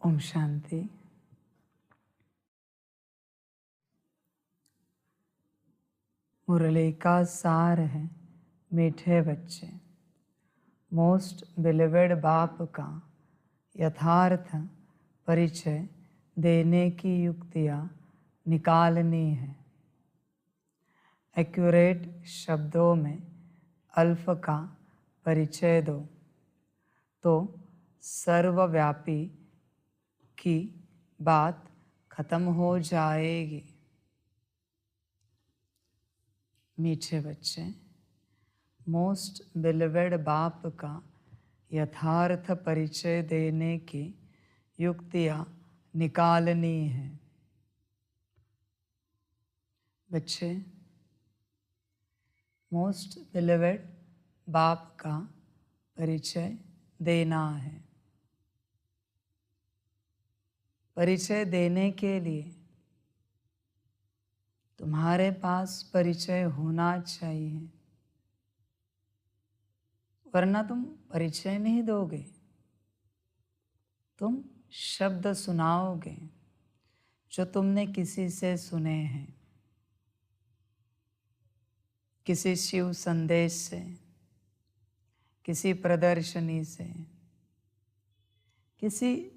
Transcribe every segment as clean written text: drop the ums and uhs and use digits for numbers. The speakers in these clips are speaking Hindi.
ओम शांति। मुरली का सार है मीठे बच्चे। मोस्ट बिलीवेड बाप का यथार्थ परिचय देने की युक्तियाँ निकालनी है। एक्यूरेट शब्दों में अल्फ का परिचय दो तो सर्वव्यापी की बात खत्म हो जाएगी। मीठे बच्चे, मोस्ट बिलीवेड बाप का यथार्थ परिचय देने की युक्तियाँ निकालनी है। बच्चे, मोस्ट बिलीवेड बाप का परिचय देना है। परिचय देने के लिए तुम्हारे पास परिचय होना चाहिए, वरना तुम परिचय नहीं दोगे। तुम शब्द सुनाओगे जो तुमने किसी से सुने हैं, किसी शिव संदेश से, किसी प्रदर्शनी से, किसी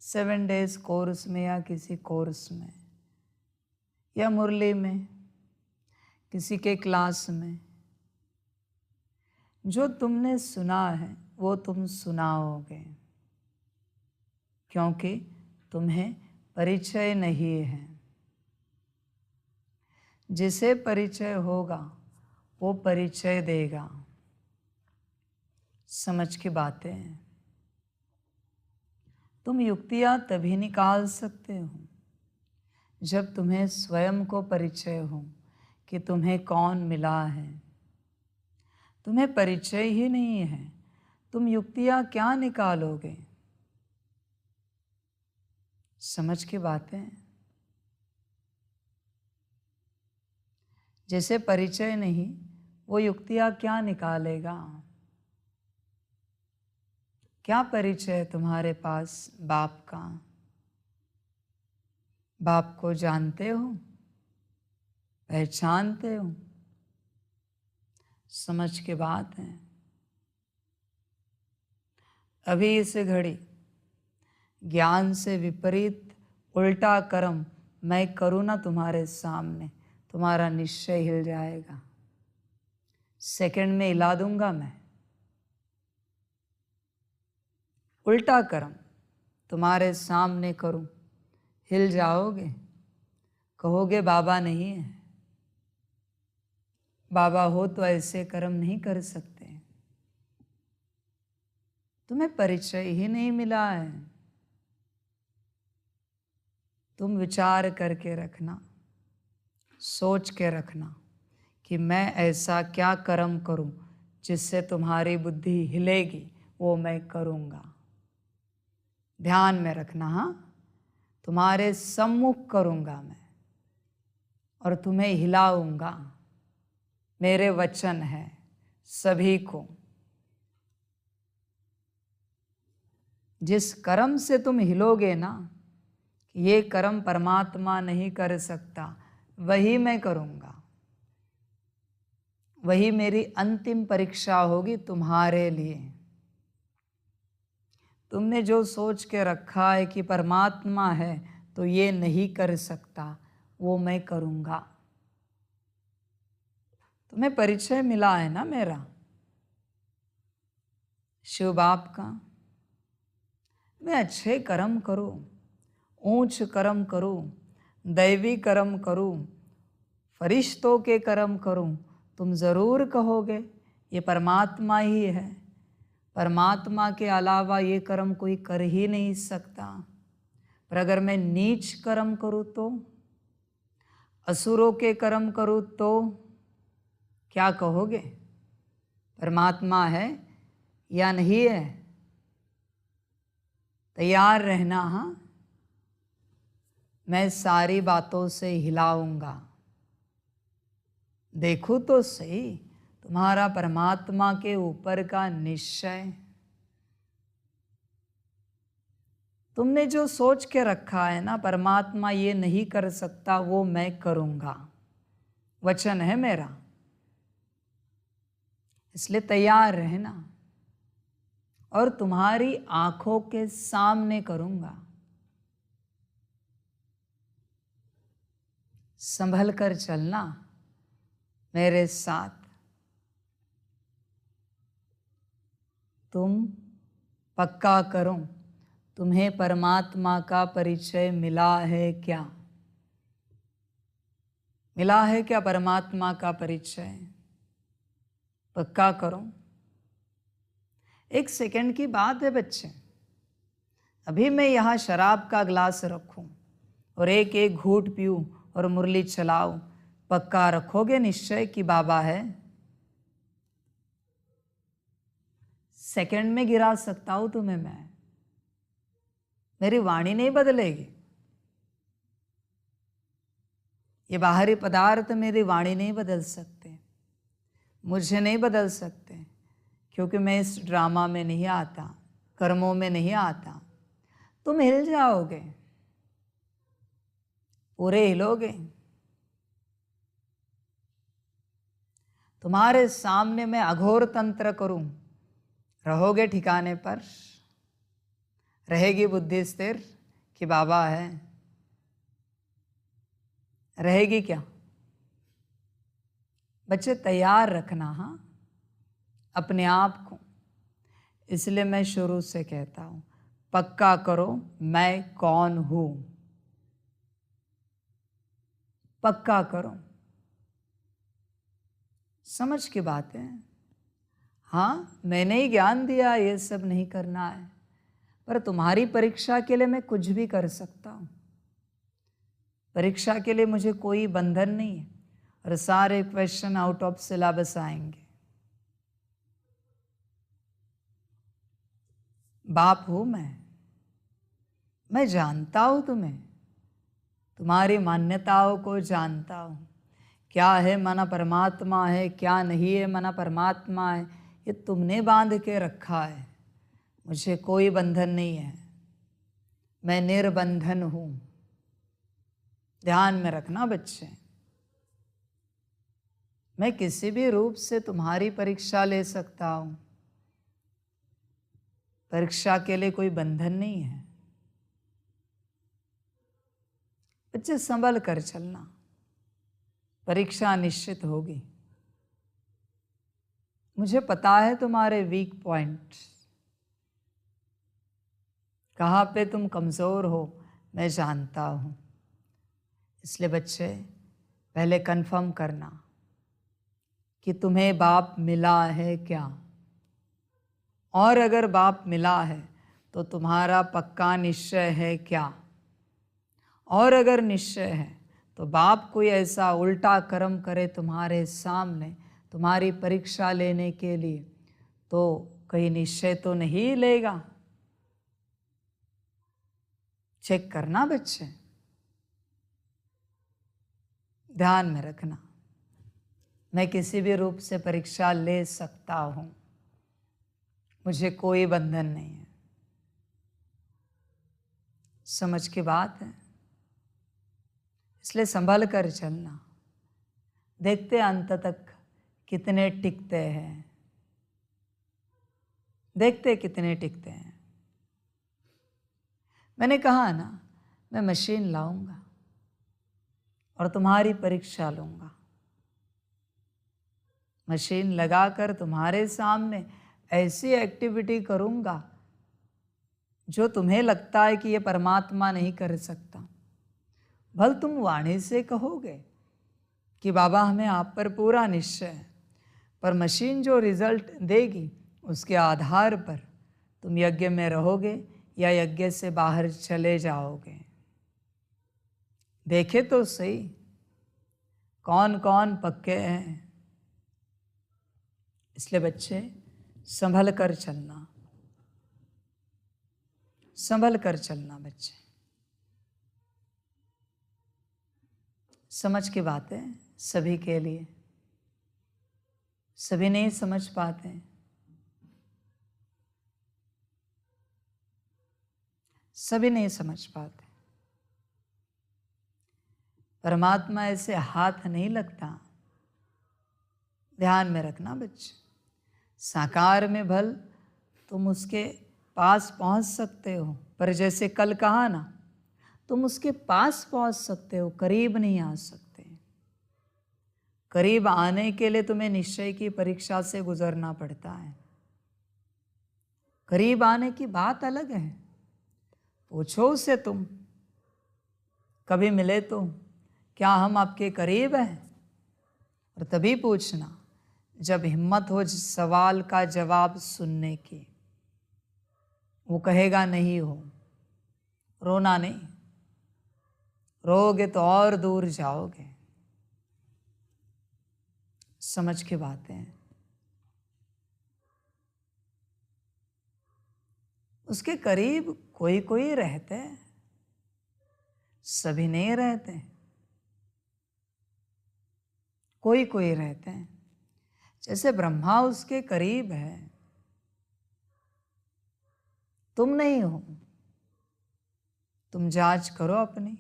7 डेज कोर्स में या किसी कोर्स में या मुरली में, किसी के क्लास में। जो तुमने सुना है वो तुम सुनाओगे, क्योंकि तुम्हें परिचय नहीं है। जिसे परिचय होगा वो परिचय देगा। समझ की बातें हैं। तुम युक्तियाँ तभी निकाल सकते हो जब तुम्हें स्वयं को परिचय हो कि तुम्हें कौन मिला है। तुम्हें परिचय ही नहीं है, तुम युक्तियाँ क्या निकालोगे? समझ की बातें। जैसे परिचय नहीं, वो युक्तियाँ क्या निकालेगा? क्या परिचय है तुम्हारे पास बाप का? बाप को जानते हो, पहचानते हो? समझ की बात है। अभी इस घड़ी ज्ञान से विपरीत उल्टा कर्म मैं करूँ ना तुम्हारे सामने, तुम्हारा निश्चय हिल जाएगा। सेकंड में हिला दूंगा मैं। उल्टा कर्म तुम्हारे सामने करूं, हिल जाओगे। कहोगे बाबा नहीं है। बाबा हो तो ऐसे कर्म नहीं कर सकते। तुम्हें परिचय ही नहीं मिला है। तुम विचार करके रखना, सोच के रखना कि मैं ऐसा क्या कर्म करूं जिससे तुम्हारी बुद्धि हिलेगी, वो मैं करूंगा। ध्यान में रखना। हाँ, तुम्हारे सम्मुख करूंगा मैं और तुम्हें हिलाऊंगा। मेरे वचन है सभी को। जिस कर्म से तुम हिलोगे ना, ये कर्म परमात्मा नहीं कर सकता, वही मैं करूंगा। वही मेरी अंतिम परीक्षा होगी तुम्हारे लिए। तुमने जो सोच के रखा है कि परमात्मा है तो ये नहीं कर सकता, वो मैं करूंगा। तुम्हें परिचय मिला है ना मेरा, शिव बाप का। मैं अच्छे कर्म करूं, ऊंच कर्म करूं, दैवी कर्म करूं, फरिश्तों के कर्म करूं, तुम जरूर कहोगे ये परमात्मा ही है। परमात्मा के अलावा ये कर्म कोई कर ही नहीं सकता। पर अगर मैं नीच कर्म करूं तो, असुरों के कर्म करूं तो क्या कहोगे? परमात्मा है या नहीं है? तैयार रहना। हाँ, मैं सारी बातों से हिलाऊंगा। देखो तो सही तुम्हारा परमात्मा के ऊपर का निश्चय। तुमने जो सोच के रखा है ना, परमात्मा ये नहीं कर सकता, वो मैं करूँगा, वचन है मेरा। इसलिए तैयार रहना, और तुम्हारी आंखों के सामने करूँगा। संभल कर चलना मेरे साथ। तुम पक्का करो, तुम्हें परमात्मा का परिचय मिला है क्या? मिला है क्या परमात्मा का परिचय? पक्का करो। 1 सेकंड की बात है बच्चे। अभी मैं यहाँ शराब का ग्लास रखूं और एक एक घूंट पीऊं और मुरली चलाऊं, पक्का रखोगे निश्चय कि बाबा है? सेकंड में गिरा सकता हूं तुम्हें मैं, मेरी वाणी नहीं बदलेगी। ये बाहरी पदार्थ मेरी वाणी नहीं बदल सकते, मुझे नहीं बदल सकते, क्योंकि मैं इस ड्रामा में नहीं आता, कर्मों में नहीं आता। तुम हिल जाओगे, पूरे हिलोगे। तुम्हारे सामने मैं अघोर तंत्र करूं, रहोगे ठिकाने पर? रहेगी बुद्धि स्थिर कि बाबा है? रहेगी क्या? बच्चे तैयार रखना, हाँ, अपने आप को। इसलिए मैं शुरू से कहता हूं, पक्का करो मैं कौन हूं। पक्का करो। समझ की बात है। हाँ, मैंने ही ज्ञान दिया ये सब नहीं करना है, पर तुम्हारी परीक्षा के लिए मैं कुछ भी कर सकता हूं। परीक्षा के लिए मुझे कोई बंधन नहीं है, और सारे क्वेश्चन आउट ऑफ सिलेबस आएंगे। बाप हूं मैं जानता हूं तुम्हें, तुम्हारी मान्यताओं को जानता हूं। क्या है माना परमात्मा है, क्या नहीं है माना परमात्मा है, ये तुमने बांध के रखा है। मुझे कोई बंधन नहीं है, मैं निर्बंधन हूं। ध्यान में रखना बच्चे। मैं किसी भी रूप से तुम्हारी परीक्षा ले सकता हूं, परीक्षा के लिए कोई बंधन नहीं है। बच्चे संभल कर चलना, परीक्षा निश्चित होगी। मुझे पता है तुम्हारे वीक पॉइंट, कहाँ पे तुम कमज़ोर हो, मैं जानता हूँ। इसलिए बच्चे पहले कंफर्म करना कि तुम्हें बाप मिला है क्या, और अगर बाप मिला है तो तुम्हारा पक्का निश्चय है क्या, और अगर निश्चय है तो बाप कोई ऐसा उल्टा कर्म करे तुम्हारे सामने तुम्हारी परीक्षा लेने के लिए, तो कहीं निश्चय तो नहीं लेगा। चेक करना बच्चे, ध्यान में रखना। मैं किसी भी रूप से परीक्षा ले सकता हूं, मुझे कोई बंधन नहीं है। समझ की बात है। इसलिए संभल कर चलना। देखते अंत तक कितने टिकते हैं, देखते कितने टिकते हैं। मैंने कहा ना, मैं मशीन लाऊंगा और तुम्हारी परीक्षा लूंगा। मशीन लगाकर तुम्हारे सामने ऐसी एक्टिविटी करूंगा जो तुम्हें लगता है कि ये परमात्मा नहीं कर सकता। भल तुम वाणी से कहोगे कि बाबा हमें आप पर पूरा निश्चय है, पर मशीन जो रिजल्ट देगी उसके आधार पर तुम यज्ञ में रहोगे या यज्ञ से बाहर चले जाओगे। देखे तो सही कौन कौन पक्के हैं। इसलिए बच्चे संभल कर चलना, संभल कर चलना बच्चे। समझ की बातें सभी के लिए, सभी नहीं समझ पाते। सभी नहीं समझ पाते। परमात्मा ऐसे हाथ नहीं लगता। ध्यान में रखना बच्चे, साकार में भल तुम उसके पास पहुंच सकते हो, पर जैसे कल कहा ना, तुम उसके पास पहुंच सकते हो, करीब नहीं आ सकते। करीब आने के लिए तुम्हें निश्चय की परीक्षा से गुजरना पड़ता है। करीब आने की बात अलग है। पूछो उससे, तुम कभी मिले तो क्या हम आपके करीब हैं? और तभी पूछना जब हिम्मत हो सवाल का जवाब सुनने की। वो कहेगा नहीं हो, रोना नहीं, रोगे तो और दूर जाओगे। समझ की बातें हैं। उसके करीब कोई कोई रहते हैं, सभी नहीं रहते, कोई कोई रहते हैं। जैसे ब्रह्मा उसके करीब है, तुम नहीं हो। तुम जांच करो अपनी,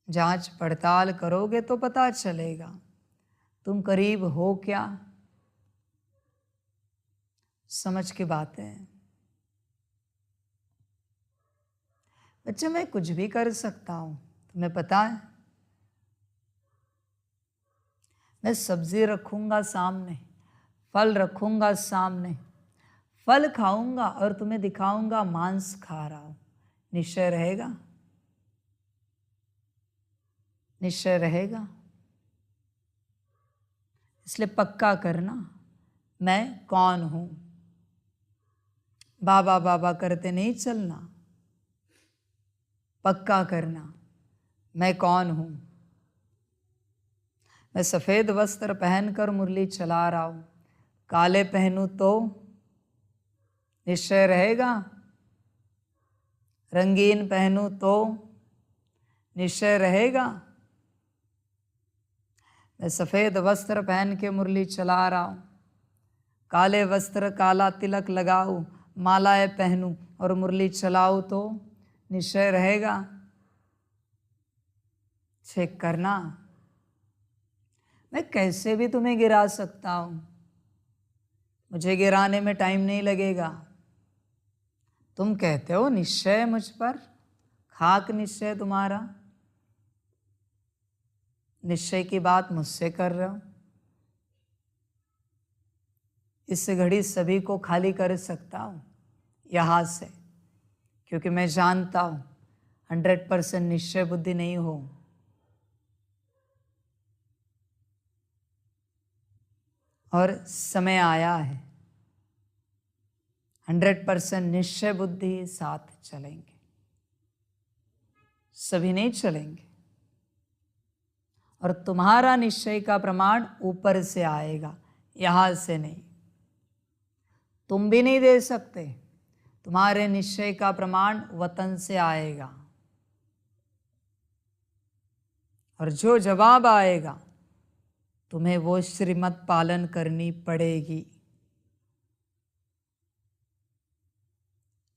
जांच पड़ताल करोगे तो पता चलेगा तुम करीब हो क्या। समझ की बातें हैं। बच्चे, मैं कुछ भी कर सकता हूं, तुम्हें पता है। मैं सब्जी रखूंगा सामने, फल रखूंगा सामने, फल खाऊंगा और तुम्हें दिखाऊंगा मांस खा रहा हूं, निश्चय रहेगा? निश्चय रहेगा? इसलिए पक्का करना मैं कौन हूं। बाबा बाबा करते नहीं चलना, पक्का करना मैं कौन हूं। मैं सफेद वस्त्र पहनकर मुरली चला रहा हूं, काले पहनूं तो निश्चय रहेगा? रंगीन पहनूं तो निश्चय रहेगा? मैं सफेद वस्त्र पहन के मुरली चला रहा हूं, काले वस्त्र काला तिलक लगाऊं, मालाएं पहनूं और मुरली चलाऊं तो निश्चय रहेगा? चेक करना। मैं कैसे भी तुम्हें गिरा सकता हूं, मुझे गिराने में टाइम नहीं लगेगा। तुम कहते हो निश्चय मुझ पर, खाक निश्चय तुम्हारा, निश्चय की बात मुझसे कर रहे हो। इस घड़ी सभी को खाली कर सकता हूं यहां से, क्योंकि मैं जानता हूं 100% निश्चय बुद्धि नहीं हो। और समय आया है 100% निश्चय बुद्धि साथ चलेंगे। सभी नहीं चलेंगे। और तुम्हारा निश्चय का प्रमाण ऊपर से आएगा, यहां से नहीं। तुम भी नहीं दे सकते। तुम्हारे निश्चय का प्रमाण वतन से आएगा, और जो जवाब आएगा तुम्हें वो श्रीमत पालन करनी पड़ेगी।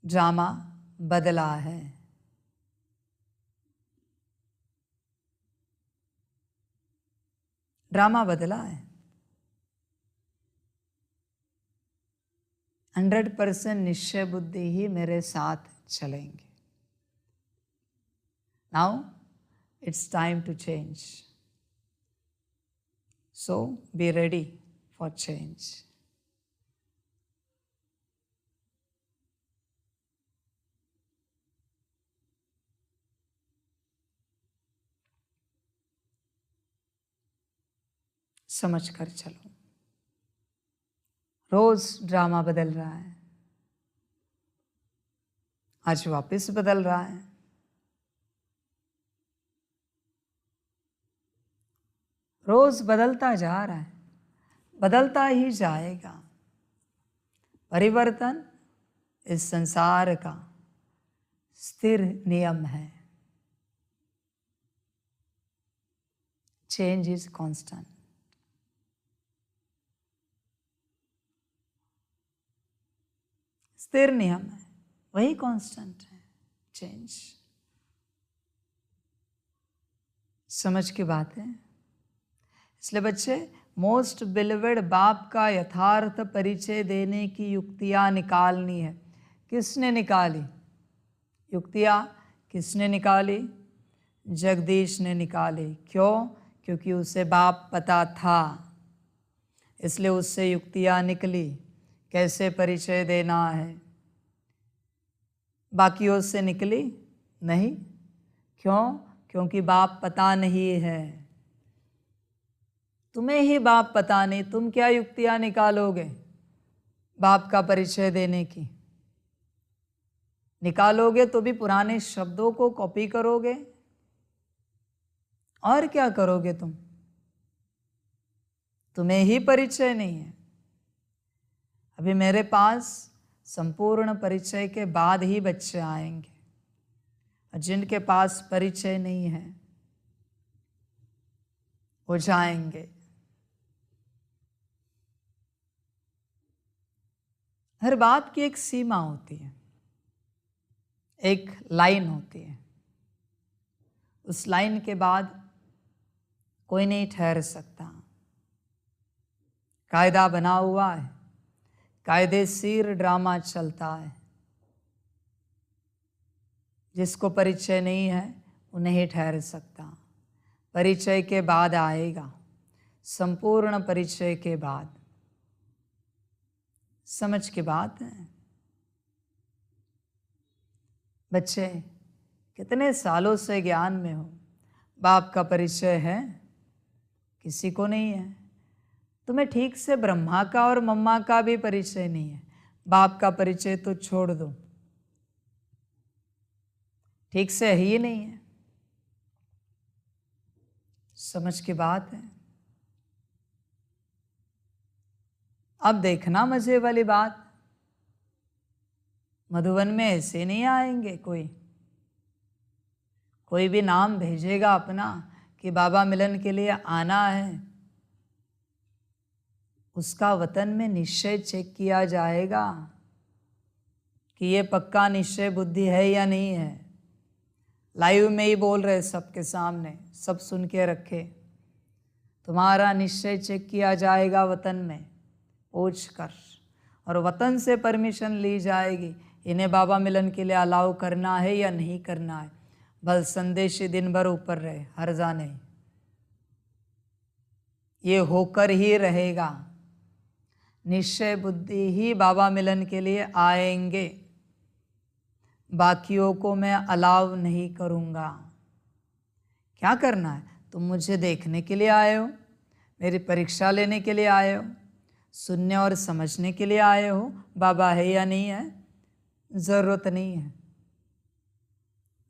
ड्रामा बदला है। ड्रामा बदला है। 100% निश्चय बुद्धि ही मेरे साथ चलेंगे। Now it's time to change, so be ready for change. समझ कर चलो। रोज ड्रामा बदल रहा है, आज वापस बदल रहा है। रोज बदलता जा रहा है, बदलता ही जाएगा। परिवर्तन इस संसार का स्थिर नियम है। Change is constant. स्थिर नियम है। वही कांस्टेंट है, चेंज। समझ की बात है। इसलिए बच्चे, मोस्ट बिलीवेड बाप का यथार्थ परिचय देने की युक्तियां निकालनी है। किसने निकाली युक्तियां? किसने निकाली? जगदीश ने निकाली। क्यों? क्योंकि उसे बाप पता था, इसलिए उससे युक्तियां निकली कैसे परिचय देना है। बाकियों से निकली नहीं। क्यों? क्योंकि बाप पता नहीं है। तुम्हें ही बाप पता नहीं, तुम क्या युक्तियां निकालोगे बाप का परिचय देने की? निकालोगे तो भी पुराने शब्दों को कॉपी करोगे, और क्या करोगे तुम? तुम्हें ही परिचय नहीं है। अभी मेरे पास संपूर्ण परिचय के बाद ही बच्चे आएंगे, और जिनके पास परिचय नहीं है वो जाएंगे। हर बात की एक सीमा होती है, एक लाइन होती है। उस लाइन के बाद कोई नहीं ठहर सकता। कायदा बना हुआ है, कायदेशीर ड्रामा चलता है। जिसको परिचय नहीं है वो नहीं ठहर सकता। परिचय के बाद आएगा, संपूर्ण परिचय के बाद। समझ की बात है बच्चे? कितने सालों से ज्ञान में हो, बाप का परिचय है? किसी को नहीं है। तुम्हें ठीक से ब्रह्मा का और मम्मा का भी परिचय नहीं है। बाप का परिचय तो छोड़ दो, ठीक से ही नहीं है। समझ की बात है। अब देखना मजे वाली बात, मधुबन में ऐसे नहीं आएंगे। कोई भी नाम भेजेगा अपना कि बाबा मिलन के लिए आना है, उसका वतन में निश्चय चेक किया जाएगा कि ये पक्का निश्चय बुद्धि है या नहीं है। लाइव में ही बोल रहे सबके सामने, सब सुन के रखे। तुम्हारा निश्चय चेक किया जाएगा वतन में पूछ कर, और वतन से परमिशन ली जाएगी इन्हें बाबा मिलन के लिए अलाउ करना है या नहीं करना है। बल संदेशी दिन भर ऊपर रहे, हर्जा नहीं। ये होकर ही रहेगा। निश्चय बुद्धि ही बाबा मिलन के लिए आएंगे, बाकियों को मैं अलाउ नहीं करूँगा। क्या करना है? तुम मुझे देखने के लिए आए हो, मेरी परीक्षा लेने के लिए आए हो, सुनने और समझने के लिए आए हो बाबा है या नहीं है? ज़रूरत नहीं है।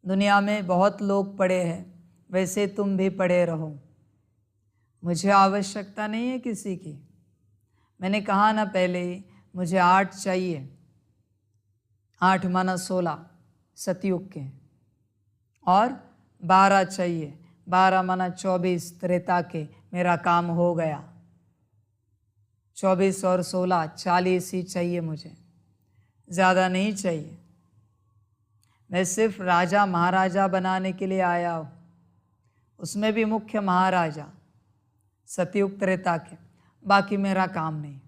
दुनिया में बहुत लोग पड़े हैं, वैसे तुम भी पड़े रहो। मुझे आवश्यकता नहीं है किसी की। मैंने कहा ना पहले ही, मुझे 8 चाहिए। 8 माना 16 सतयुग के, और 12 चाहिए। 12 माना 24 त्रेता के। मेरा काम हो गया। 24 और 16 40 ही चाहिए मुझे, ज़्यादा नहीं चाहिए। मैं सिर्फ राजा महाराजा बनाने के लिए आया हूँ, उसमें भी मुख्य महाराजा सतयुग त्रेता के। बाकी मेरा काम नहीं।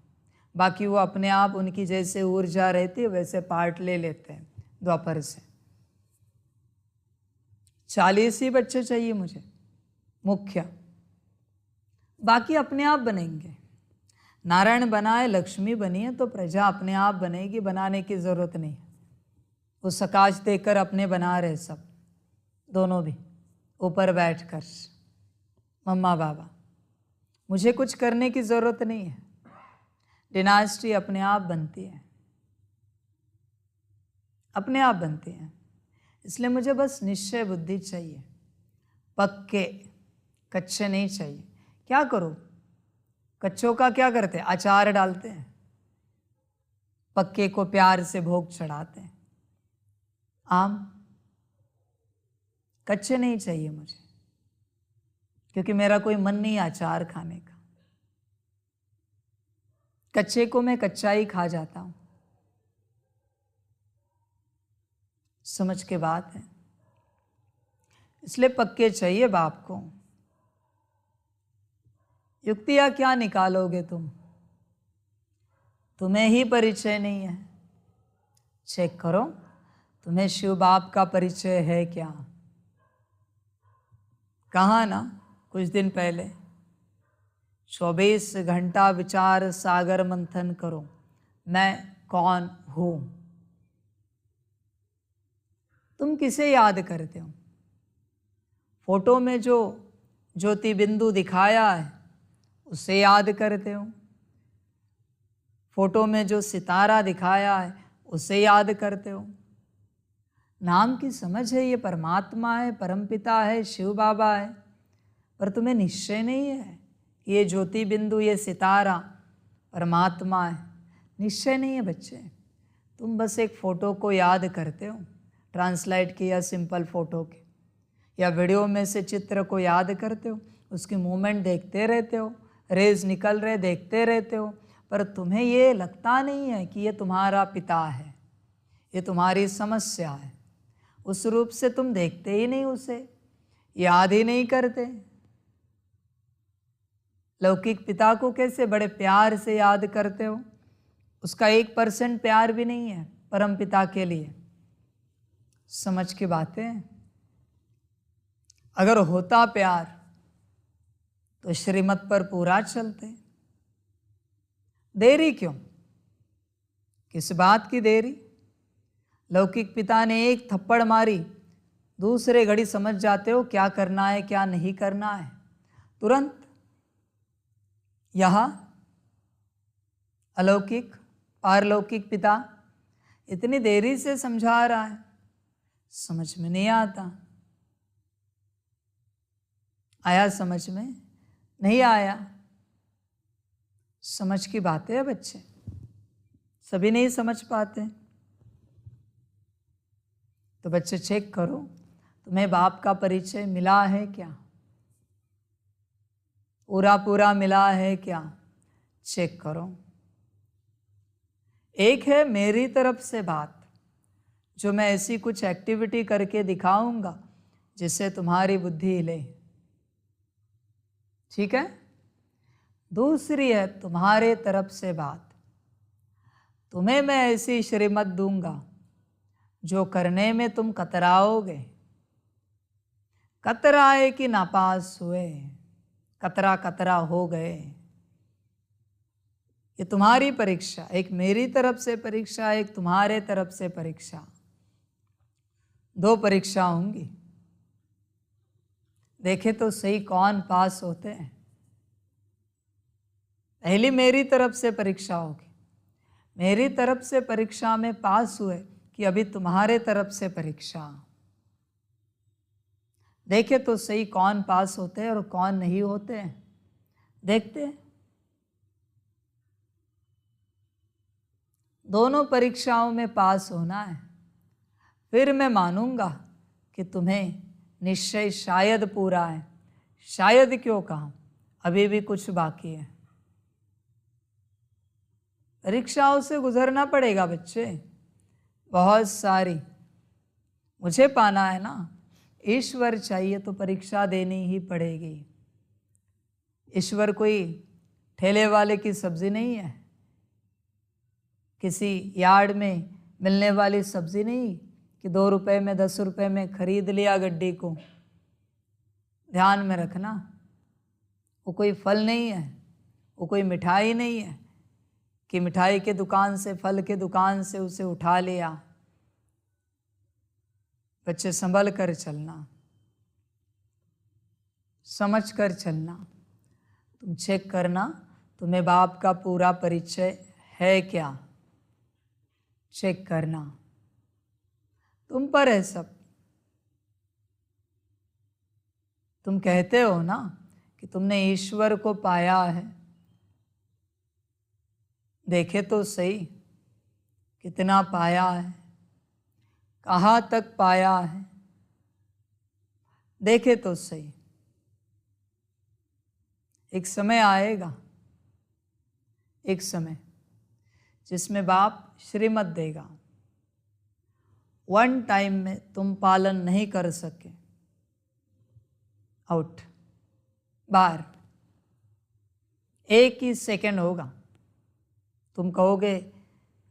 बाकी वो अपने आप उनकी जैसे ऊर्जा रहती है वैसे पार्ट ले लेते हैं द्वापर से। 40 ही बच्चे चाहिए मुझे मुख्य, बाकी अपने आप बनेंगे। नारायण बनाए, लक्ष्मी बनी है तो प्रजा अपने आप बनेगी, बनाने की ज़रूरत नहीं। वो सकाश देकर अपने बना रहे सब, दोनों भी ऊपर बैठकर मम्मा बाबा। मुझे कुछ करने की ज़रूरत नहीं है। डिनास्टी अपने आप बनती है, अपने आप बनती है। इसलिए मुझे बस निश्चय बुद्धि चाहिए, पक्के, कच्चे नहीं चाहिए। क्या करो? कच्चों का क्या करते हैं? अचार डालते हैं, पक्के को प्यार से भोग चढ़ाते हैं। आम कच्चे नहीं चाहिए मुझे, क्योंकि मेरा कोई मन नहीं अचार खाने का। कच्चे को मैं कच्चा ही खा जाता हूँ। समझ के बात है, इसलिए पक्के चाहिए बाप को। युक्तियां क्या निकालोगे तुम? तुम्हें ही परिचय नहीं है। चेक करो, तुम्हें शिव बाप का परिचय है क्या? कहा ना कुछ दिन पहले, 24 घंटा विचार सागर मंथन करो, मैं कौन हूं। तुम किसे याद करते हो? फोटो में जो ज्योति बिंदु दिखाया है उसे याद करते हो, फोटो में जो सितारा दिखाया है उसे याद करते हो। नाम की समझ है, ये परमात्मा है, परमपिता है, शिव बाबा है, पर तुम्हें निश्चय नहीं है ये ज्योति बिंदु, ये सितारा परमात्मा है। निश्चय नहीं है बच्चे। तुम बस एक फ़ोटो को याद करते हो, ट्रांसलेट किया सिंपल फ़ोटो के, या वीडियो में से चित्र को याद करते हो, उसकी मूवमेंट देखते रहते हो, रेज निकल रहे देखते रहते हो, पर तुम्हें ये लगता नहीं है कि ये तुम्हारा पिता है, ये तुम्हारी समस्या है। उस रूप से तुम देखते ही नहीं, उसे याद ही नहीं करते। लौकिक पिता को कैसे बड़े प्यार से याद करते हो, उसका 1% प्यार भी नहीं है परम पिता के लिए। समझ की बातें। अगर होता प्यार तो श्रीमत पर पूरा चलते। देरी क्यों? किस बात की देरी? लौकिक पिता ने एक थप्पड़ मारी, दूसरे घड़ी समझ जाते हो क्या करना है क्या नहीं करना है तुरंत। यहाँ अलौकिक पारलौकिक पिता इतनी देरी से समझा रहा है, समझ में नहीं आता। आया समझ में? नहीं आया। समझ की बातें है बच्चे, सभी नहीं समझ पाते। तो बच्चे चेक करो, तुम्हें बाप का परिचय मिला है क्या? पूरा पूरा मिला है क्या? चेक करो। एक है मेरी तरफ से बात, जो मैं ऐसी कुछ एक्टिविटी करके दिखाऊंगा जिससे तुम्हारी बुद्धि हिले, ठीक है। दूसरी है तुम्हारे तरफ से बात, तुम्हें मैं ऐसी श्रीमत दूंगा जो करने में तुम कतराओगे। कतराए कि नापास हुए, कतरा कतरा हो गए। ये तुम्हारी परीक्षा, एक मेरी तरफ से परीक्षा, एक तुम्हारे तरफ से परीक्षा, 2 परीक्षा होंगी। देखे तो सही कौन पास होते हैं। पहली मेरी तरफ से परीक्षा होगी, मेरी तरफ से परीक्षा में पास हुए कि अभी तुम्हारे तरफ से परीक्षा। देखे तो सही कौन पास होते हैं और कौन नहीं होते हैं। देखते हैं। दोनों परीक्षाओं में पास होना है, फिर मैं मानूंगा कि तुम्हें निश्चय शायद पूरा है। शायद क्यों कहा, अभी भी कुछ बाकी है। परीक्षाओं से गुजरना पड़ेगा बच्चे, बहुत सारी। मुझे पाना है ना, ईश्वर चाहिए तो परीक्षा देनी ही पड़ेगी। ईश्वर कोई ठेले वाले की सब्जी नहीं है, किसी यार्ड में मिलने वाली सब्जी नहीं कि 2 रुपए में 10 रुपए में खरीद लिया गड्डी को। ध्यान में रखना, वो कोई फल नहीं है, वो कोई मिठाई नहीं है कि मिठाई के दुकान से, फल के दुकान से उसे उठा लिया। बच्चे संभल कर चलना, समझ कर चलना। तुम चेक करना तुम्हें बाप का पूरा परिचय है क्या। चेक करना, तुम पर है सब। तुम कहते हो ना कि तुमने ईश्वर को पाया है। देखे तो सही कितना पाया है, कहाँ तक पाया है। देखे तो सही। एक समय आएगा, एक समय जिसमें बाप श्रीमत देगा, वन टाइम में तुम पालन नहीं कर सके, आउट, बाहर। एक ही सेकंड होगा, तुम कहोगे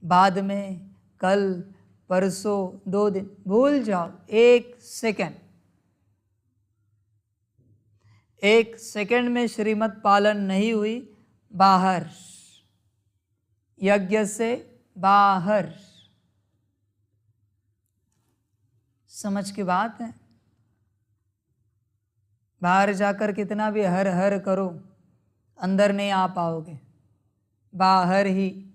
बाद में, कल, परसों, 2 दिन, भूल जाओ। एक सेकंड, एक सेकंड में श्रीमत पालन नहीं हुई, बाहर, यज्ञ से बाहर। समझ की बात है। बाहर जाकर कितना भी हर हर करो, अंदर नहीं आ पाओगे, बाहर ही।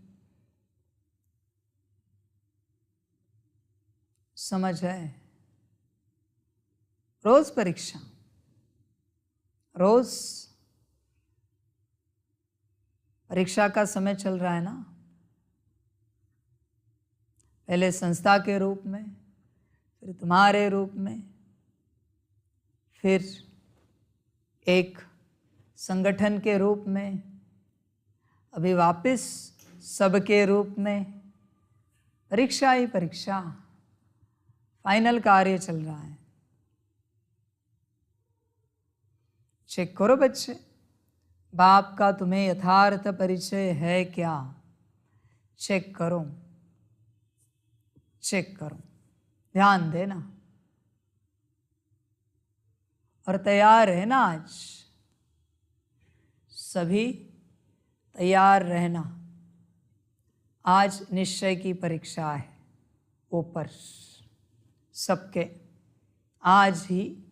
समझ है? रोज परीक्षा, रोज परीक्षा का समय चल रहा है ना। पहले संस्था के रूप में, फिर तुम्हारे रूप में, फिर एक संगठन के रूप में, अभी वापस सबके रूप में। परीक्षा ही परीक्षा, फाइनल कार्य चल रहा है। चेक करो बच्चे, बाप का तुम्हें यथार्थ परिचय है क्या? चेक करो, चेक करो, ध्यान देना। और तैयार रहना, आज सभी तैयार रहना। आज निश्चय की परीक्षा है, ऊपर सबके। आज ही,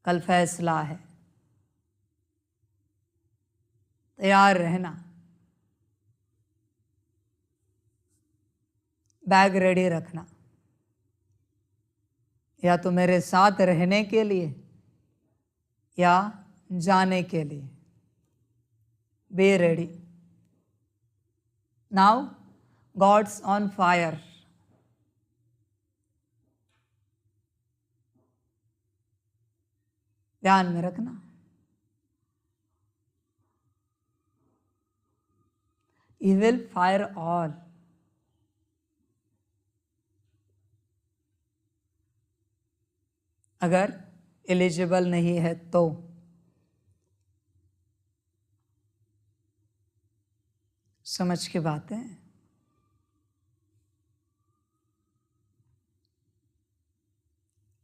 कल फैसला है। तैयार रहना, बैग रेडी रखना, या तो मेरे साथ रहने के लिए या जाने के लिए। Be ready. Now gods on fire. ध्यान में रखना, He will fire all. अगर एलिजिबल नहीं है तो। समझ की बात है।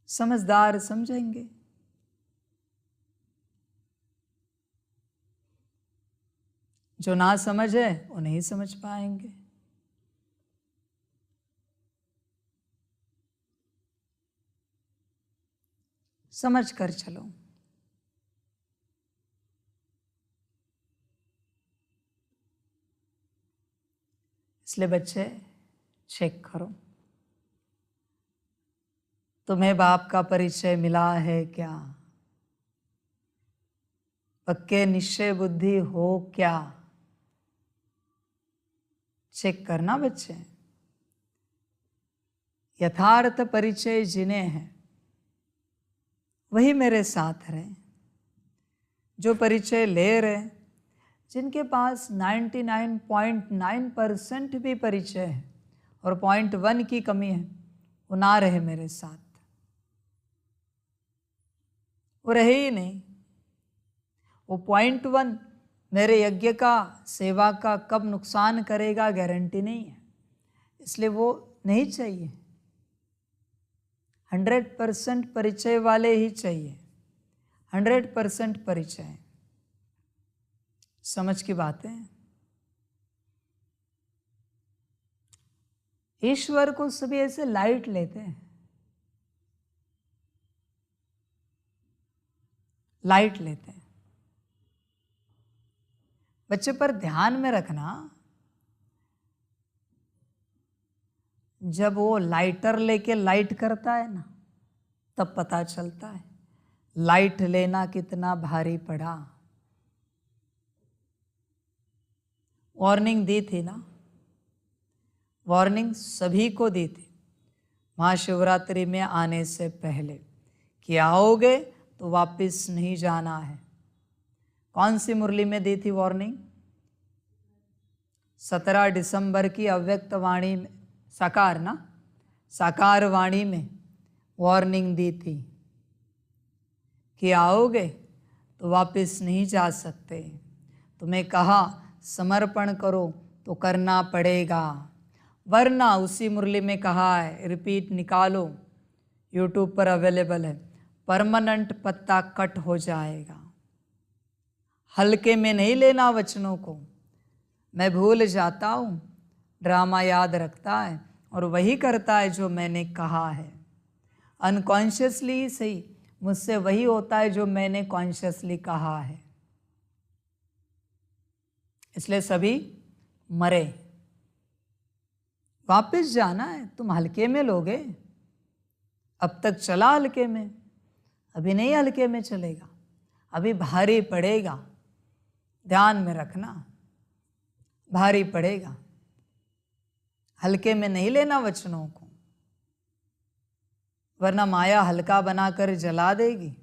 समझदार समझेंगे, जो ना समझ है वो नहीं समझ पाएंगे। समझ कर चलो। इसलिए बच्चे चेक करो, तुम्हें बाप का परिचय मिला है क्या? पक्के निश्चय बुद्धि हो क्या? चेक करना बच्चे। यथार्थ परिचय जिन्हें है वही मेरे साथ रहे। जो परिचय ले रहे, जिनके पास 99.9% भी परिचय है और 0.1 की कमी है, वो ना रहे मेरे साथ। वो रहे ही नहीं। वो 0.1 मेरे यज्ञ का, सेवा का कब नुकसान करेगा गारंटी नहीं है, इसलिए वो नहीं चाहिए। 100% परिचय वाले ही चाहिए, 100% परिचय। समझ की बात है। ईश्वर को सभी ऐसे लाइट लेते हैं, लाइट लेते हैं। बच्चे पर ध्यान में रखना, जब वो लाइटर लेके लाइट करता है ना, तब पता चलता है लाइट लेना कितना भारी पड़ा। वार्निंग दी थी ना, वार्निंग सभी को दी थी महाशिवरात्रि में आने से पहले कि आओगे तो वापस नहीं जाना है। कौन सी मुरली में दी थी वार्निंग? 17 दिसंबर की अव्यक्त वाणी में, साकार ना, साकार वाणी में वार्निंग दी थी कि आओगे तो वापस नहीं जा सकते। तुम्हें कहा समर्पण करो तो करना पड़ेगा, वरना उसी मुरली में कहा है, रिपीट निकालो, यूट्यूब पर अवेलेबल है, परमानेंट पत्ता कट हो जाएगा। हल्के में नहीं लेना वचनों को। मैं भूल जाता हूँ, ड्रामा याद रखता है और वही करता है जो मैंने कहा है। अनकॉन्शियसली ही सही, मुझसे वही होता है जो मैंने कॉन्शियसली कहा है। इसलिए सभी मरे। वापस जाना है, तुम हल्के में लोगे। अब तक चला हल्के में, अभी नहीं हल्के में चलेगा, अभी भारी पड़ेगा। ध्यान में रखना, भारी पड़ेगा। हल्के में नहीं लेना वचनों को, वरना माया हल्का बनाकर जला देगी।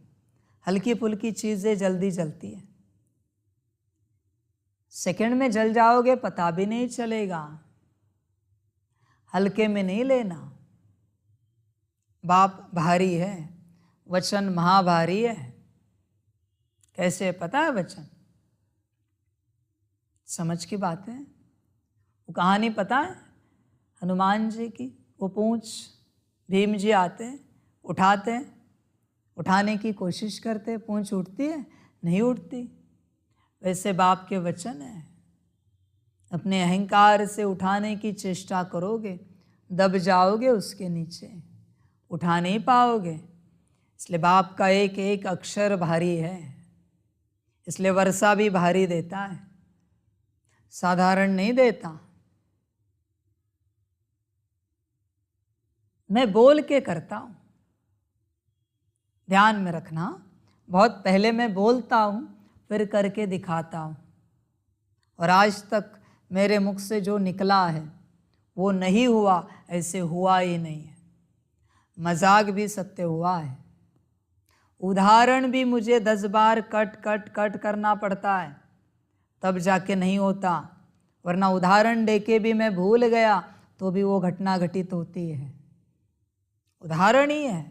हल्की फुल्की चीजें जल्दी जलती है, सेकंड में जल जाओगे, पता भी नहीं चलेगा। हल्के में नहीं लेना। बाप भारी है, वचन महाभारी है। कैसे पता है वचन? समझ की बात है। वो कहानी पता है हनुमान जी की? वो पूंछ भीम जी आते हैं, उठाते हैं, उठाने की कोशिश करते हैं, पूंछ उठती है? नहीं उठती। वैसे बाप के वचन है, अपने अहंकार से उठाने की चेष्टा करोगे, दब जाओगे उसके नीचे, उठा नहीं पाओगे। इसलिए बाप का एक एक अक्षर भारी है, इसलिए वर्षा भी भारी देता है, साधारण नहीं देता। मैं बोल के करता हूं, ध्यान में रखना। बहुत पहले मैं बोलता हूं, फिर करके दिखाता हूं। और आज तक मेरे मुख से जो निकला है वो नहीं हुआ, ऐसे हुआ ही नहीं है। मजाक भी सत्य हुआ है। उदाहरण भी मुझे 10 बार कट कट कट करना पड़ता है, तब जाके नहीं होता। वरना उदाहरण देके भी मैं भूल गया तो भी वो घटना घटित होती है। उदाहरण ही है,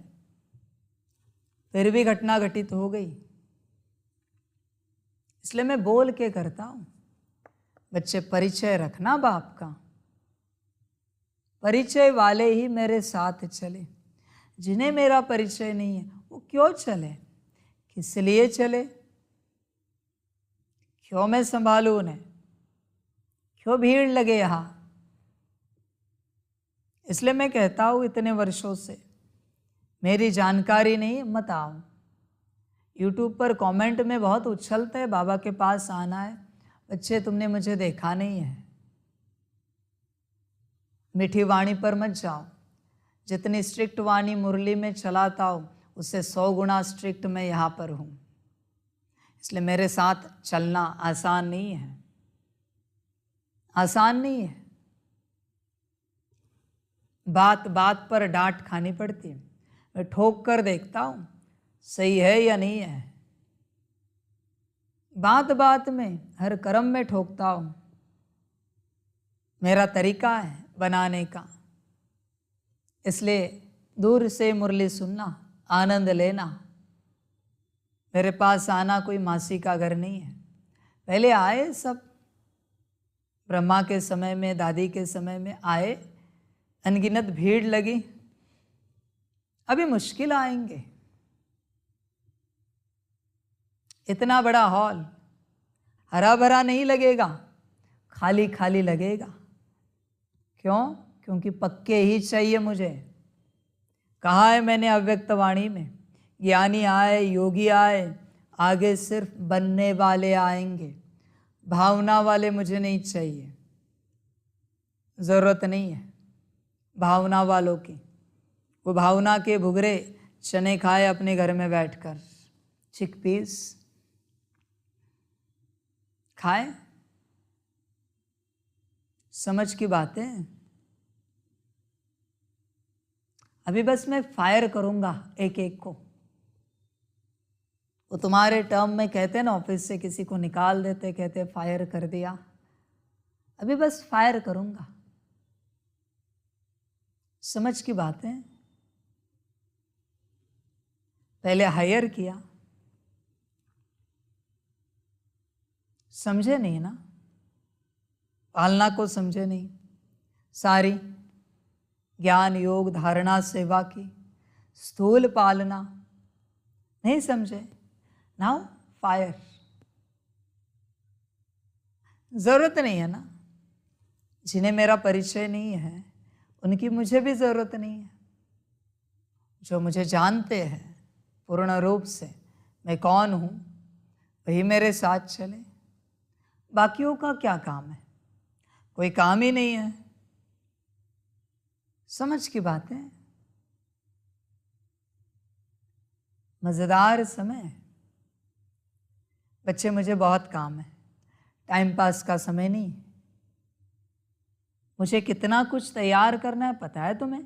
फिर भी घटना घटित हो गई। इसलिए मैं बोल के करता हूं। बच्चे परिचय रखना बाप का। परिचय वाले ही मेरे साथ चले। जिन्हें मेरा परिचय नहीं है वो क्यों चले? किस लिए चले? क्यों मैं संभालू उन्हें? क्यों भीड़ लगे यहां? इसलिए मैं कहता हूं इतने वर्षों से मेरी जानकारी नहीं, मत आओ। यूट्यूब पर कमेंट में बहुत उछलते हैं, बाबा के पास आना है। बच्चे तुमने मुझे देखा नहीं है। मीठी वाणी पर मत जाओ। जितनी स्ट्रिक्ट वाणी मुरली में चलाता हूं, उससे 100 गुना स्ट्रिक्ट मैं यहाँ पर हूँ। इसलिए मेरे साथ चलना आसान नहीं है, आसान नहीं है। बात बात पर डांट खानी पड़ती है। मैं ठोक कर देखता हूँ सही है या नहीं है। बात बात में, हर कर्म में ठोकता हूँ। मेरा तरीका है बनाने का। इसलिए दूर से मुरली सुनना, आनंद लेना। मेरे पास आना कोई मासी का घर नहीं है। पहले आए सब, ब्रह्मा के समय में, दादी के समय में आए, अनगिनत भीड़ लगी। अभी मुश्किल आएंगे। इतना बड़ा हॉल हरा भरा नहीं लगेगा, खाली खाली लगेगा। क्यों? क्योंकि पक्के ही चाहिए मुझे। कहा है मैंने अव्यक्त वाणी में, ज्ञानी आए, योगी आए, आगे सिर्फ बनने वाले आएंगे। भावना वाले मुझे नहीं चाहिए, जरूरत नहीं है भावना वालों की। वो भावना के भुगरे चने खाए अपने घर में बैठकर, चिकपीस खाए। समझ की बातें। अभी बस मैं फायर करूंगा एक एक को। वो तुम्हारे टर्म में कहते हैं ना, ऑफिस से किसी को निकाल देते, कहते फायर कर दिया। अभी बस फायर करूंगा। समझ की बात है। पहले हायर किया, समझे नहीं ना, पालना को समझे नहीं, सारी ज्ञान योग धारणा सेवा की स्थूल पालना नहीं समझे। नाउ फायर, जरूरत नहीं है ना, जिन्हें मेरा परिचय नहीं है उनकी मुझे भी जरूरत नहीं है। जो मुझे जानते हैं पूर्ण रूप से मैं कौन हूँ वही मेरे साथ चले। बाकियों का क्या काम है, कोई काम ही नहीं है। समझ की बात है। मज़ेदार समय है बच्चे, मुझे बहुत काम है, टाइम पास का समय नहीं। मुझे कितना कुछ तैयार करना है पता है तुम्हें?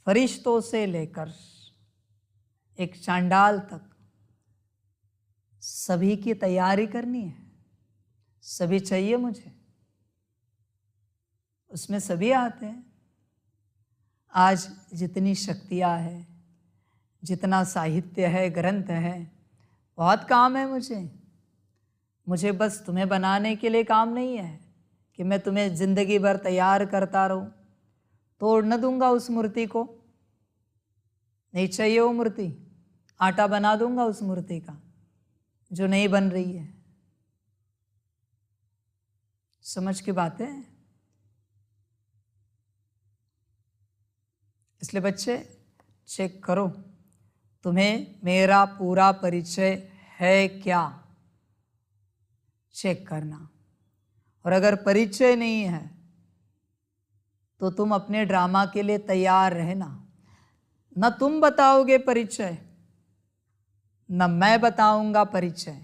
फरिश्तों से लेकर एक चांडाल तक सभी की तैयारी करनी है। सभी चाहिए मुझे, उसमें सभी आते हैं। आज जितनी शक्तियाँ है, जितना साहित्य है, ग्रंथ है, बहुत काम है मुझे बस तुम्हें बनाने के लिए काम नहीं है कि मैं तुम्हें जिंदगी भर तैयार करता रहूं। तोड़ न दूंगा उस मूर्ति को, नहीं चाहिए वो मूर्ति। आटा बना दूंगा उस मूर्ति का जो नहीं बन रही है। समझ की बात है। इसलिए बच्चे चेक करो तुम्हें मेरा पूरा परिचय है क्या, चेक करना। और अगर परिचय नहीं है तो तुम अपने ड्रामा के लिए तैयार रहना। न तुम बताओगे परिचय, न मैं बताऊंगा परिचय।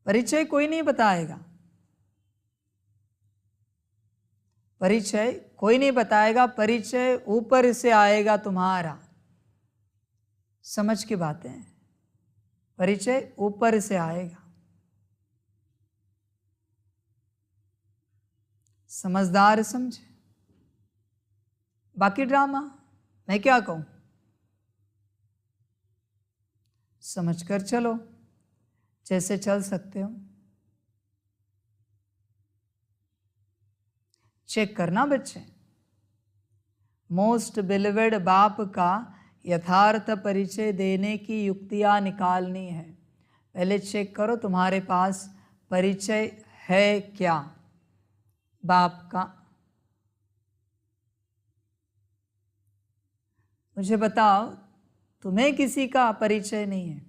परिचय कोई नहीं बताएगा, परिचय कोई नहीं बताएगा, परिचय ऊपर से आएगा तुम्हारा। समझ की बात है, परिचय ऊपर से आएगा। समझदार समझे। बाकी ड्रामा मैं क्या कहूं, समझकर चलो जैसे चल सकते हो। चेक करना बच्चे, मोस्ट बिलीवेड बाप का यथार्थ परिचय देने की युक्तियां निकालनी है। पहले चेक करो तुम्हारे पास परिचय है क्या बाप का। मुझे बताओ, तुम्हें किसी का परिचय नहीं है,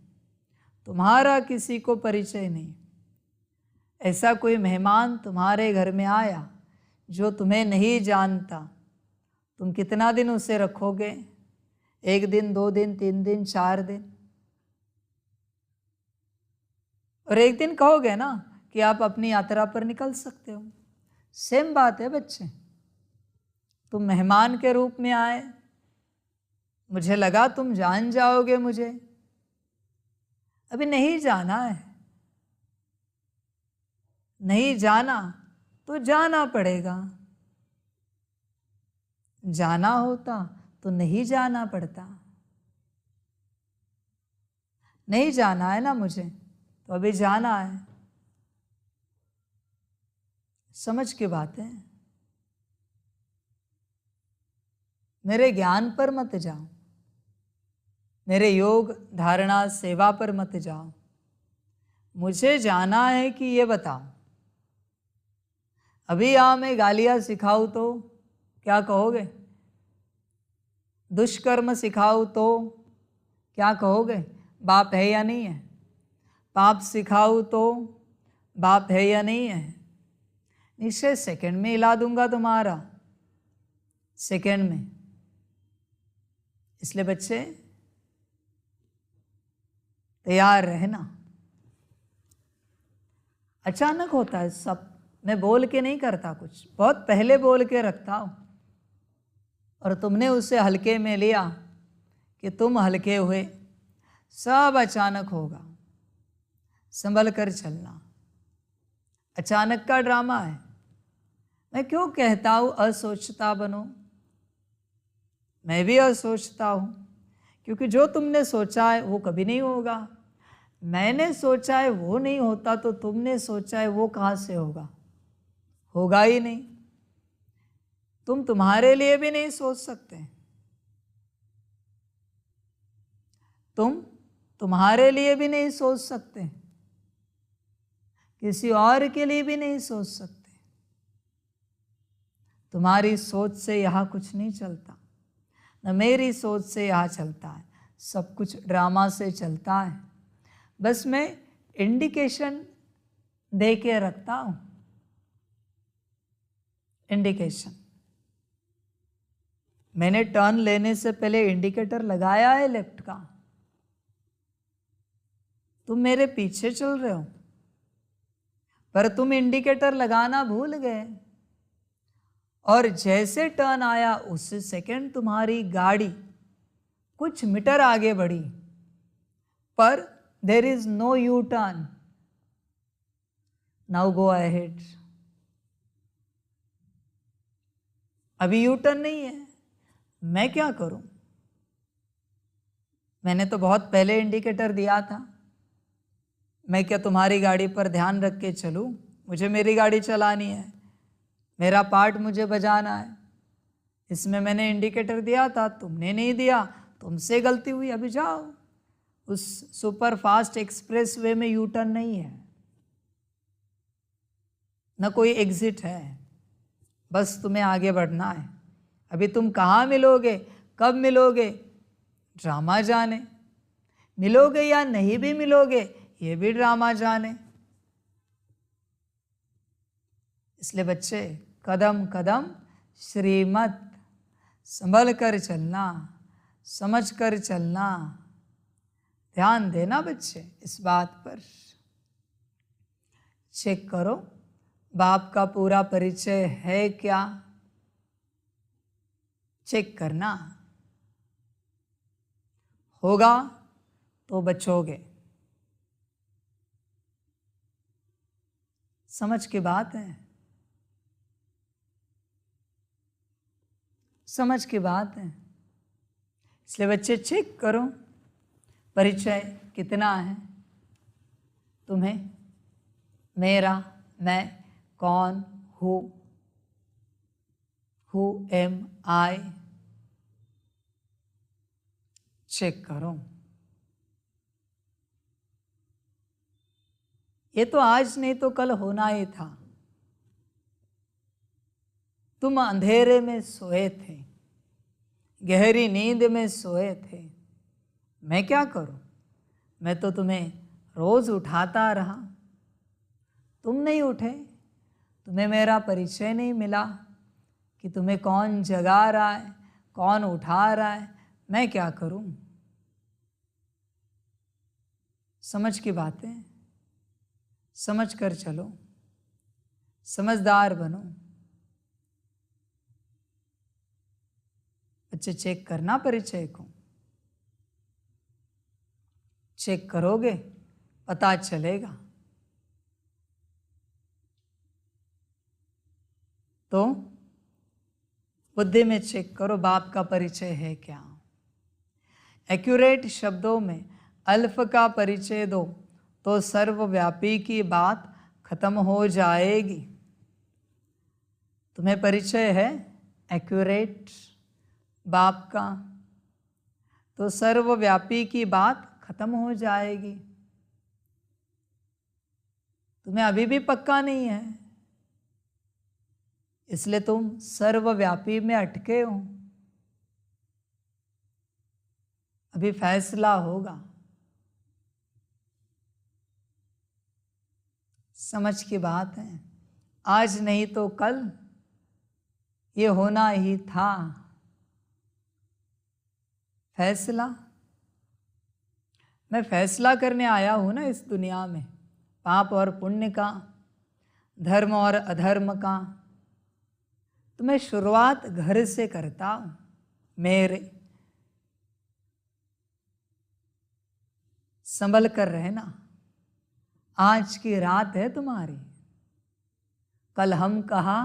तुम्हारा किसी को परिचय नहीं। ऐसा कोई मेहमान तुम्हारे घर में आया जो तुम्हें नहीं जानता, तुम कितना दिन उसे रखोगे? 1 दिन, 2 दिन, 3 दिन, 4 दिन? और एक दिन कहोगे ना कि आप अपनी यात्रा पर निकल सकते हो। सेम बात है बच्चे, तुम मेहमान के रूप में आए, मुझे लगा तुम जान जाओगे मुझे, अभी नहीं जाना है। नहीं जाना तो जाना पड़ेगा, जाना होता तो नहीं जाना पड़ता। नहीं जाना है ना मुझे, तो अभी जाना है। समझ की बात है। मेरे ज्ञान पर मत जाओ, मेरे योग धारणा सेवा पर मत जाओ। मुझे जाना है कि ये बताओ। अभी यहाँ मैं गालियाँ सिखाऊं तो क्या कहोगे? दुष्कर्म सिखाऊं तो क्या कहोगे? बाप है या नहीं है? पाप सिखाऊं तो बाप है या नहीं है? निश्चय सेकंड में हिला दूंगा तुम्हारा, सेकंड में। इसलिए बच्चे तैयार रहना। अचानक होता है सब, मैं बोल के नहीं करता, कुछ बहुत पहले बोल के रखता हूं, और तुमने उसे हल्के में लिया कि तुम हल्के हुए। सब अचानक होगा, संभल कर चलना। अचानक का ड्रामा है, मैं क्यों कहता हूं असोचता बनो? मैं भी असोचता हूं, क्योंकि जो तुमने सोचा है वो कभी नहीं होगा। मैंने सोचा है वो नहीं होता, तो तुमने सोचा है वो कहां से होगा? होगा ही नहीं। तुम तुम्हारे लिए भी नहीं सोच सकते, तुम तुम्हारे लिए भी नहीं सोच सकते, किसी और के लिए भी नहीं सोच सकते। तुम्हारी सोच से यहाँ कुछ नहीं चलता, न मेरी सोच से यहाँ चलता है। सब कुछ ड्रामा से चलता है। बस मैं इंडिकेशन दे के रखता हूँ, इंडिकेशन। मैंने टर्न लेने से पहले इंडिकेटर लगाया है लेफ्ट का। तुम मेरे पीछे चल रहे हो, पर तुम इंडिकेटर लगाना भूल गए, और जैसे टर्न आया उस सेकंड तुम्हारी गाड़ी कुछ मीटर आगे बढ़ी, पर there is no U turn. Now go ahead. अभी यू टर्न नहीं है, मैं क्या करूं? मैंने तो बहुत पहले इंडिकेटर दिया था। मैं क्या तुम्हारी गाड़ी पर ध्यान रख के चलूं? मुझे मेरी गाड़ी चलानी है, मेरा पार्ट मुझे बजाना है। इसमें मैंने इंडिकेटर दिया था, तुमने नहीं दिया, तुमसे गलती हुई। अभी जाओ। उस सुपर फास्ट एक्सप्रेस वे में यू टर्न नहीं है, न कोई एग्जिट है, बस तुम्हें आगे बढ़ना है। अभी तुम कहाँ मिलोगे, कब मिलोगे, ड्रामा जाने। मिलोगे या नहीं भी मिलोगे, ये भी ड्रामा जाने। इसलिए बच्चे, कदम कदम श्रीमत, संभल कर चलना, समझ कर चलना। ध्यान देना बच्चे इस बात पर। चेक करो बाप का पूरा परिचय है क्या, चेक करना। होगा तो बचोगे। समझ की बात है, समझ की बात है। इसलिए बच्चे चेक करो परिचय कितना है तुम्हें, मेरा, मैं कौन हूँ, हु एम आई। चेक करो। ये तो आज नहीं तो कल होना ही था। तुम अंधेरे में सोए थे, गहरी नींद में सोए थे। मैं क्या करूं? मैं तो तुम्हें रोज उठाता रहा, तुम नहीं उठे। तुम्हें मेरा परिचय नहीं मिला कि तुम्हें कौन जगा रहा है, कौन उठा रहा है। मैं क्या करूं? समझ की बातें समझ कर चलो, समझदार बनो। बच्चे चेक करना परिचय को, चेक करोगे पता चलेगा। तो बुद्धि में चेक करो बाप का परिचय है क्या। एक्यूरेट शब्दों में अल्फ का परिचय दो तो सर्वव्यापी की बात खत्म हो जाएगी। तुम्हें परिचय है एक्यूरेट बाप का, तो सर्वव्यापी की बात खत्म हो जाएगी। तुम्हें अभी भी पक्का नहीं है, इसलिए तुम सर्वव्यापी में अटके हो। अभी फैसला होगा। समझ की बात है। आज नहीं तो कल ये होना ही था। फैसला, मैं फैसला करने आया हूं ना इस दुनिया में, पाप और पुण्य का, धर्म और अधर्म का। तो मैं शुरुआत घर से करता हूं। मेरे संभल कर रहना। आज की रात है तुम्हारी, कल हम कहाँ,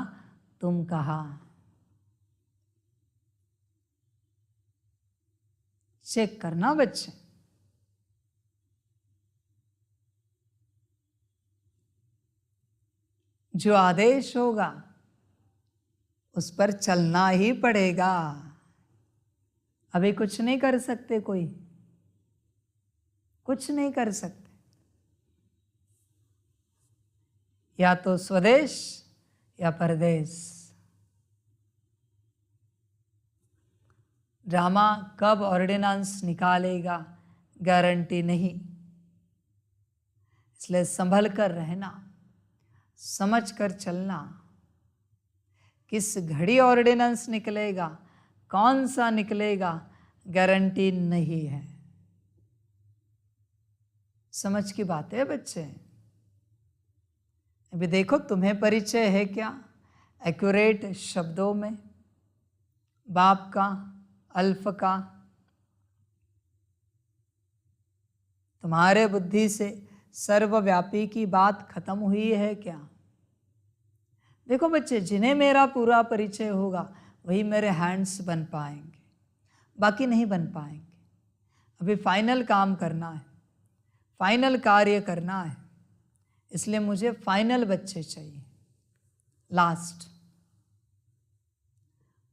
तुम कहाँ। चेक करना बच्चे। जो आदेश होगा उस पर चलना ही पड़ेगा। अभी कुछ नहीं कर सकते, कोई कुछ नहीं कर सकते। या तो स्वदेश या परदेश। ड्रामा कब ऑर्डिनेंस निकालेगा गारंटी नहीं, इसलिए संभल कर रहना, समझ कर चलना। किस घड़ी ऑर्डिनेंस निकलेगा, कौन सा निकलेगा, गारंटी नहीं है। समझ की बात है बच्चे। अभी देखो, तुम्हें परिचय है क्या एक्यूरेट शब्दों में बाप का, अल्फ का। तुम्हारे बुद्धि से सर्वव्यापी की बात खत्म हुई है क्या? देखो बच्चे, जिन्हें मेरा पूरा परिचय होगा वही मेरे हैंड्स बन पाएंगे, बाकी नहीं बन पाएंगे। अभी फाइनल काम करना है, फाइनल कार्य करना है, इसलिए मुझे फाइनल बच्चे चाहिए। लास्ट।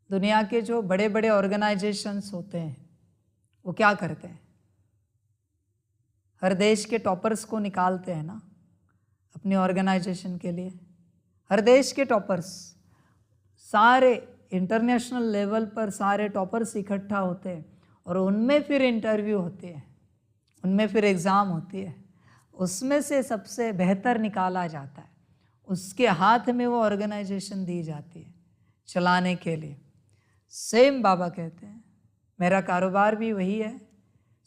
दुनिया के जो बड़े बड़े ऑर्गेनाइजेशंस होते हैं वो क्या करते हैं? हर देश के टॉपर्स को निकालते हैं ना अपनी ऑर्गेनाइजेशन के लिए। हर देश के टॉपर्स, सारे इंटरनेशनल लेवल पर सारे टॉपर्स इकट्ठा होते हैं और उनमें फिर इंटरव्यू होती है, उनमें फिर एग्ज़ाम होती है, उसमें से सबसे बेहतर निकाला जाता है, उसके हाथ में वो ऑर्गेनाइजेशन दी जाती है चलाने के लिए। सेम बाबा कहते हैं मेरा कारोबार भी वही है।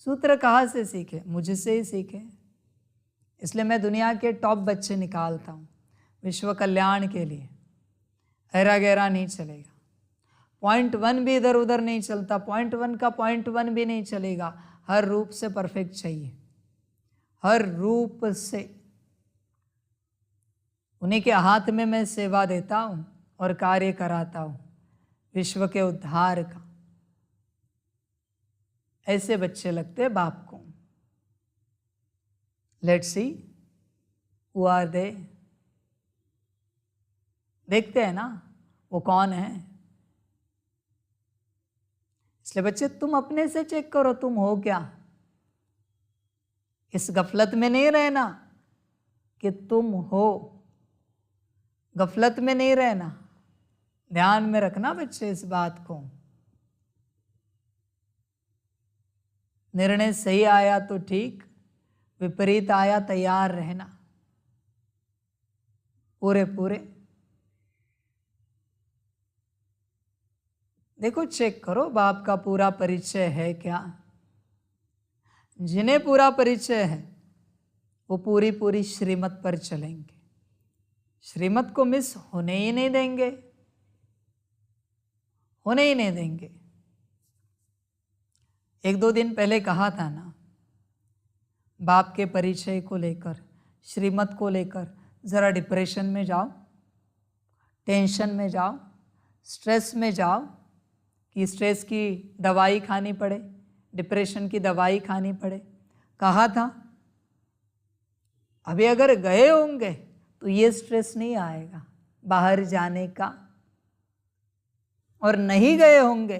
सूत्र कहाँ से सीखे? मुझसे ही सीखे। इसलिए मैं दुनिया के टॉप बच्चे निकालता हूँ विश्व कल्याण के लिए। ऐरा गहरा नहीं चलेगा, पॉइंट 1 भी इधर उधर नहीं चलता, पॉइंट 1 का पॉइंट 1 भी नहीं चलेगा। हर रूप से परफेक्ट चाहिए, हर रूप से। उन्हीं के हाथ में मैं सेवा देता हूँ और कार्य कराता हूँ विश्व के उद्धार का। ऐसे बच्चे लगते हैं बाप को। Let's see who are they. देखते हैं ना वो कौन है। इसलिए बच्चे तुम अपने से चेक करो तुम हो क्या। इस गफलत में नहीं रहना कि तुम हो, गफलत में नहीं रहना। ध्यान में रखना बच्चे इस बात को। निर्णय सही आया तो ठीक, विपरीत आया तैयार रहना पूरे पूरे। देखो चेक करो बाप का पूरा परिचय है क्या। जिन्हें पूरा परिचय है वो पूरी पूरी श्रीमत पर चलेंगे, श्रीमत को मिस होने ही नहीं देंगे, होने ही नहीं देंगे। 1-2 दिन पहले कहा था ना, बाप के परिचय को लेकर, श्रीमत को लेकर ज़रा डिप्रेशन में जाओ, टेंशन में जाओ, स्ट्रेस में जाओ कि स्ट्रेस की दवाई खानी पड़े, डिप्रेशन की दवाई खानी पड़े। कहा था अभी अगर गए होंगे तो ये स्ट्रेस नहीं आएगा बाहर जाने का, और नहीं गए होंगे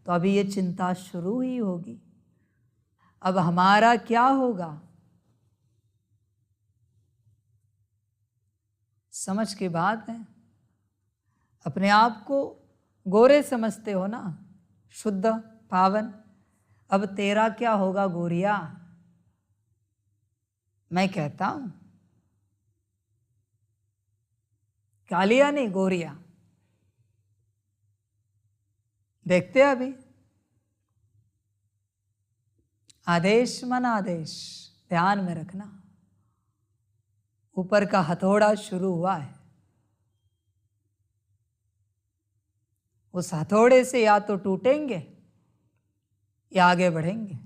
तो अभी ये चिंता शुरू ही होगी। अब हमारा क्या होगा? समझ की बात है। अपने आप को गोरे समझते हो ना, शुद्ध पावन। अब तेरा क्या होगा गोरिया? मैं कहता हूं कालिया नहीं गोरिया। देखते हैं अभी आदेश मन आदेश, ध्यान में रखना। ऊपर का हथौड़ा शुरू हुआ है, उस हथौड़े से या तो टूटेंगे या आगे बढ़ेंगे।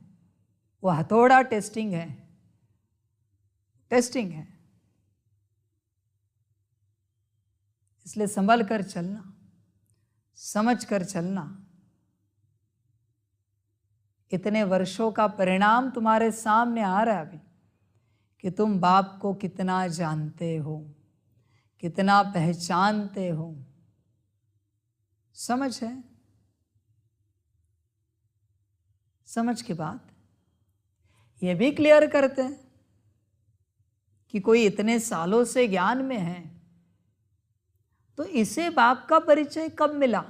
वो हथौड़ा टेस्टिंग है, टेस्टिंग है। इसलिए संभल कर चलना, समझ कर चलना। इतने वर्षों का परिणाम तुम्हारे सामने आ रहा है अभी कि तुम बाप को कितना जानते हो, कितना पहचानते हो। समझ है? समझ की बात ये भी क्लियर करते हैं कि कोई इतने सालों से ज्ञान में है तो इसे बाप का परिचय कब मिला?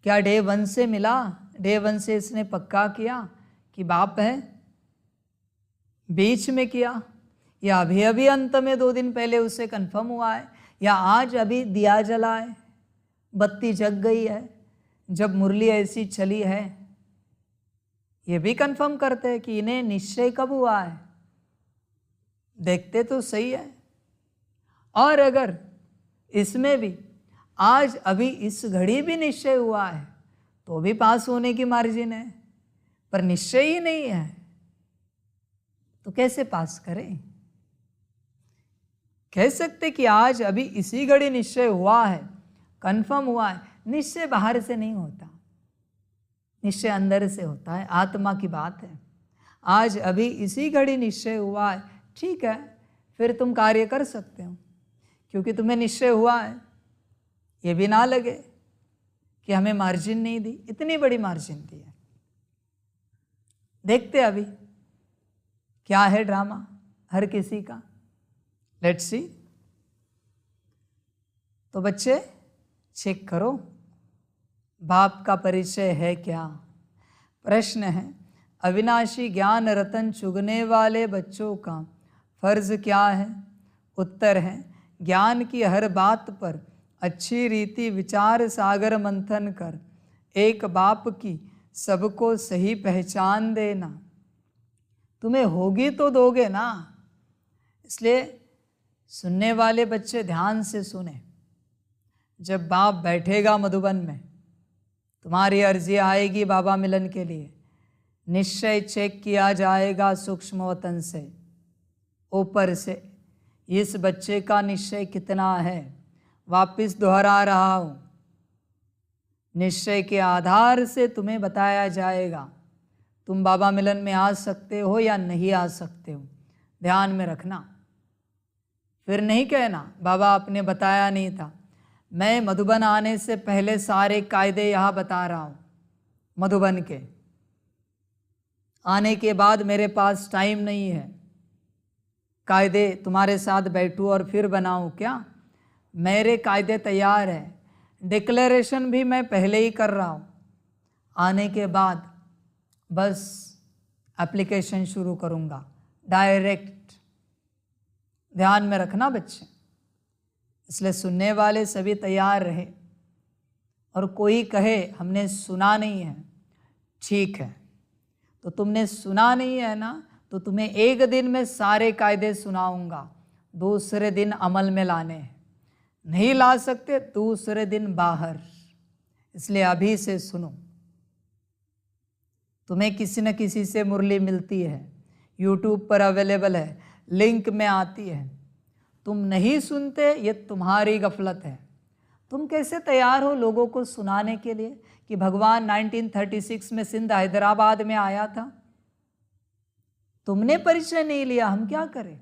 क्या डे 1 से मिला? डे 1 से इसने पक्का किया कि बाप है? बीच में किया या अभी अभी अंत में 2 दिन पहले उसे कंफर्म हुआ है, या आज अभी दिया जला है, बत्ती जग गई है, जब मुरली ऐसी चली है? ये भी कंफर्म करते हैं कि इन्हें निश्चय कब हुआ है। देखते तो सही है। और अगर इसमें भी आज अभी इस घड़ी भी निश्चय हुआ है तो भी पास होने की मार्जिन है, पर निश्चय ही नहीं है तो कैसे पास करें? कह सकते कि आज अभी इसी घड़ी निश्चय हुआ है, कंफर्म हुआ है। निश्चय बाहर से नहीं होता, निश्चय अंदर से होता है, आत्मा की बात है। आज अभी इसी घड़ी निश्चय हुआ है, ठीक है, फिर तुम कार्य कर सकते हो क्योंकि तुम्हें निश्चय हुआ है। ये भी ना लगे कि हमें मार्जिन नहीं दी, इतनी बड़ी मार्जिन दी है। देखते अभी क्या है ड्रामा हर किसी का। Let's see. तो बच्चे चेक करो बाप का परिचय है क्या? प्रश्न है, अविनाशी ज्ञान रतन चुगने वाले बच्चों का फर्ज क्या है? उत्तर है, ज्ञान की हर बात पर अच्छी रीति विचार सागर मंथन कर एक बाप की सबको सही पहचान देना। तुम्हें होगी तो दोगे ना, इसलिए सुनने वाले बच्चे ध्यान से सुने। जब बाप बैठेगा मधुबन में, तुम्हारी अर्जी आएगी बाबा मिलन के लिए, निश्चय चेक किया जाएगा सूक्ष्म वतन से, ऊपर से, इस बच्चे का निश्चय कितना है। वापिस दोहरा रहा हूं, निश्चय के आधार से तुम्हें बताया जाएगा तुम बाबा मिलन में आ सकते हो या नहीं आ सकते हो। ध्यान में रखना। फिर नहीं कहना बाबा आपने बताया नहीं था। मैं मधुबन आने से पहले सारे कायदे यहाँ बता रहा हूँ मधुबन के। आने के बाद मेरे पास टाइम नहीं है कायदे तुम्हारे साथ बैठूं और फिर बनाऊं क्या? मेरे कायदे तैयार हैं, डिक्लेरेशन भी मैं पहले ही कर रहा हूँ। आने के बाद बस एप्लीकेशन शुरू करूँगा डायरेक्ट। ध्यान में रखना बच्चे। इसलिए सुनने वाले सभी तैयार रहे। और कोई कहे हमने सुना नहीं है, ठीक है, तो तुमने सुना नहीं है ना, तो तुम्हें एक दिन में सारे कायदे सुनाऊंगा, दूसरे दिन अमल में लाने हैं। नहीं ला सकते दूसरे दिन बाहर। इसलिए अभी से सुनो। तुम्हें किसी न किसी से मुरली मिलती है, यूट्यूब पर अवेलेबल है, लिंक में आती है। तुम नहीं सुनते, ये तुम्हारी गफलत है। तुम कैसे तैयार हो लोगों को सुनाने के लिए कि भगवान 1936 में सिंध हैदराबाद में आया था? तुमने परिचय नहीं लिया, हम क्या करें?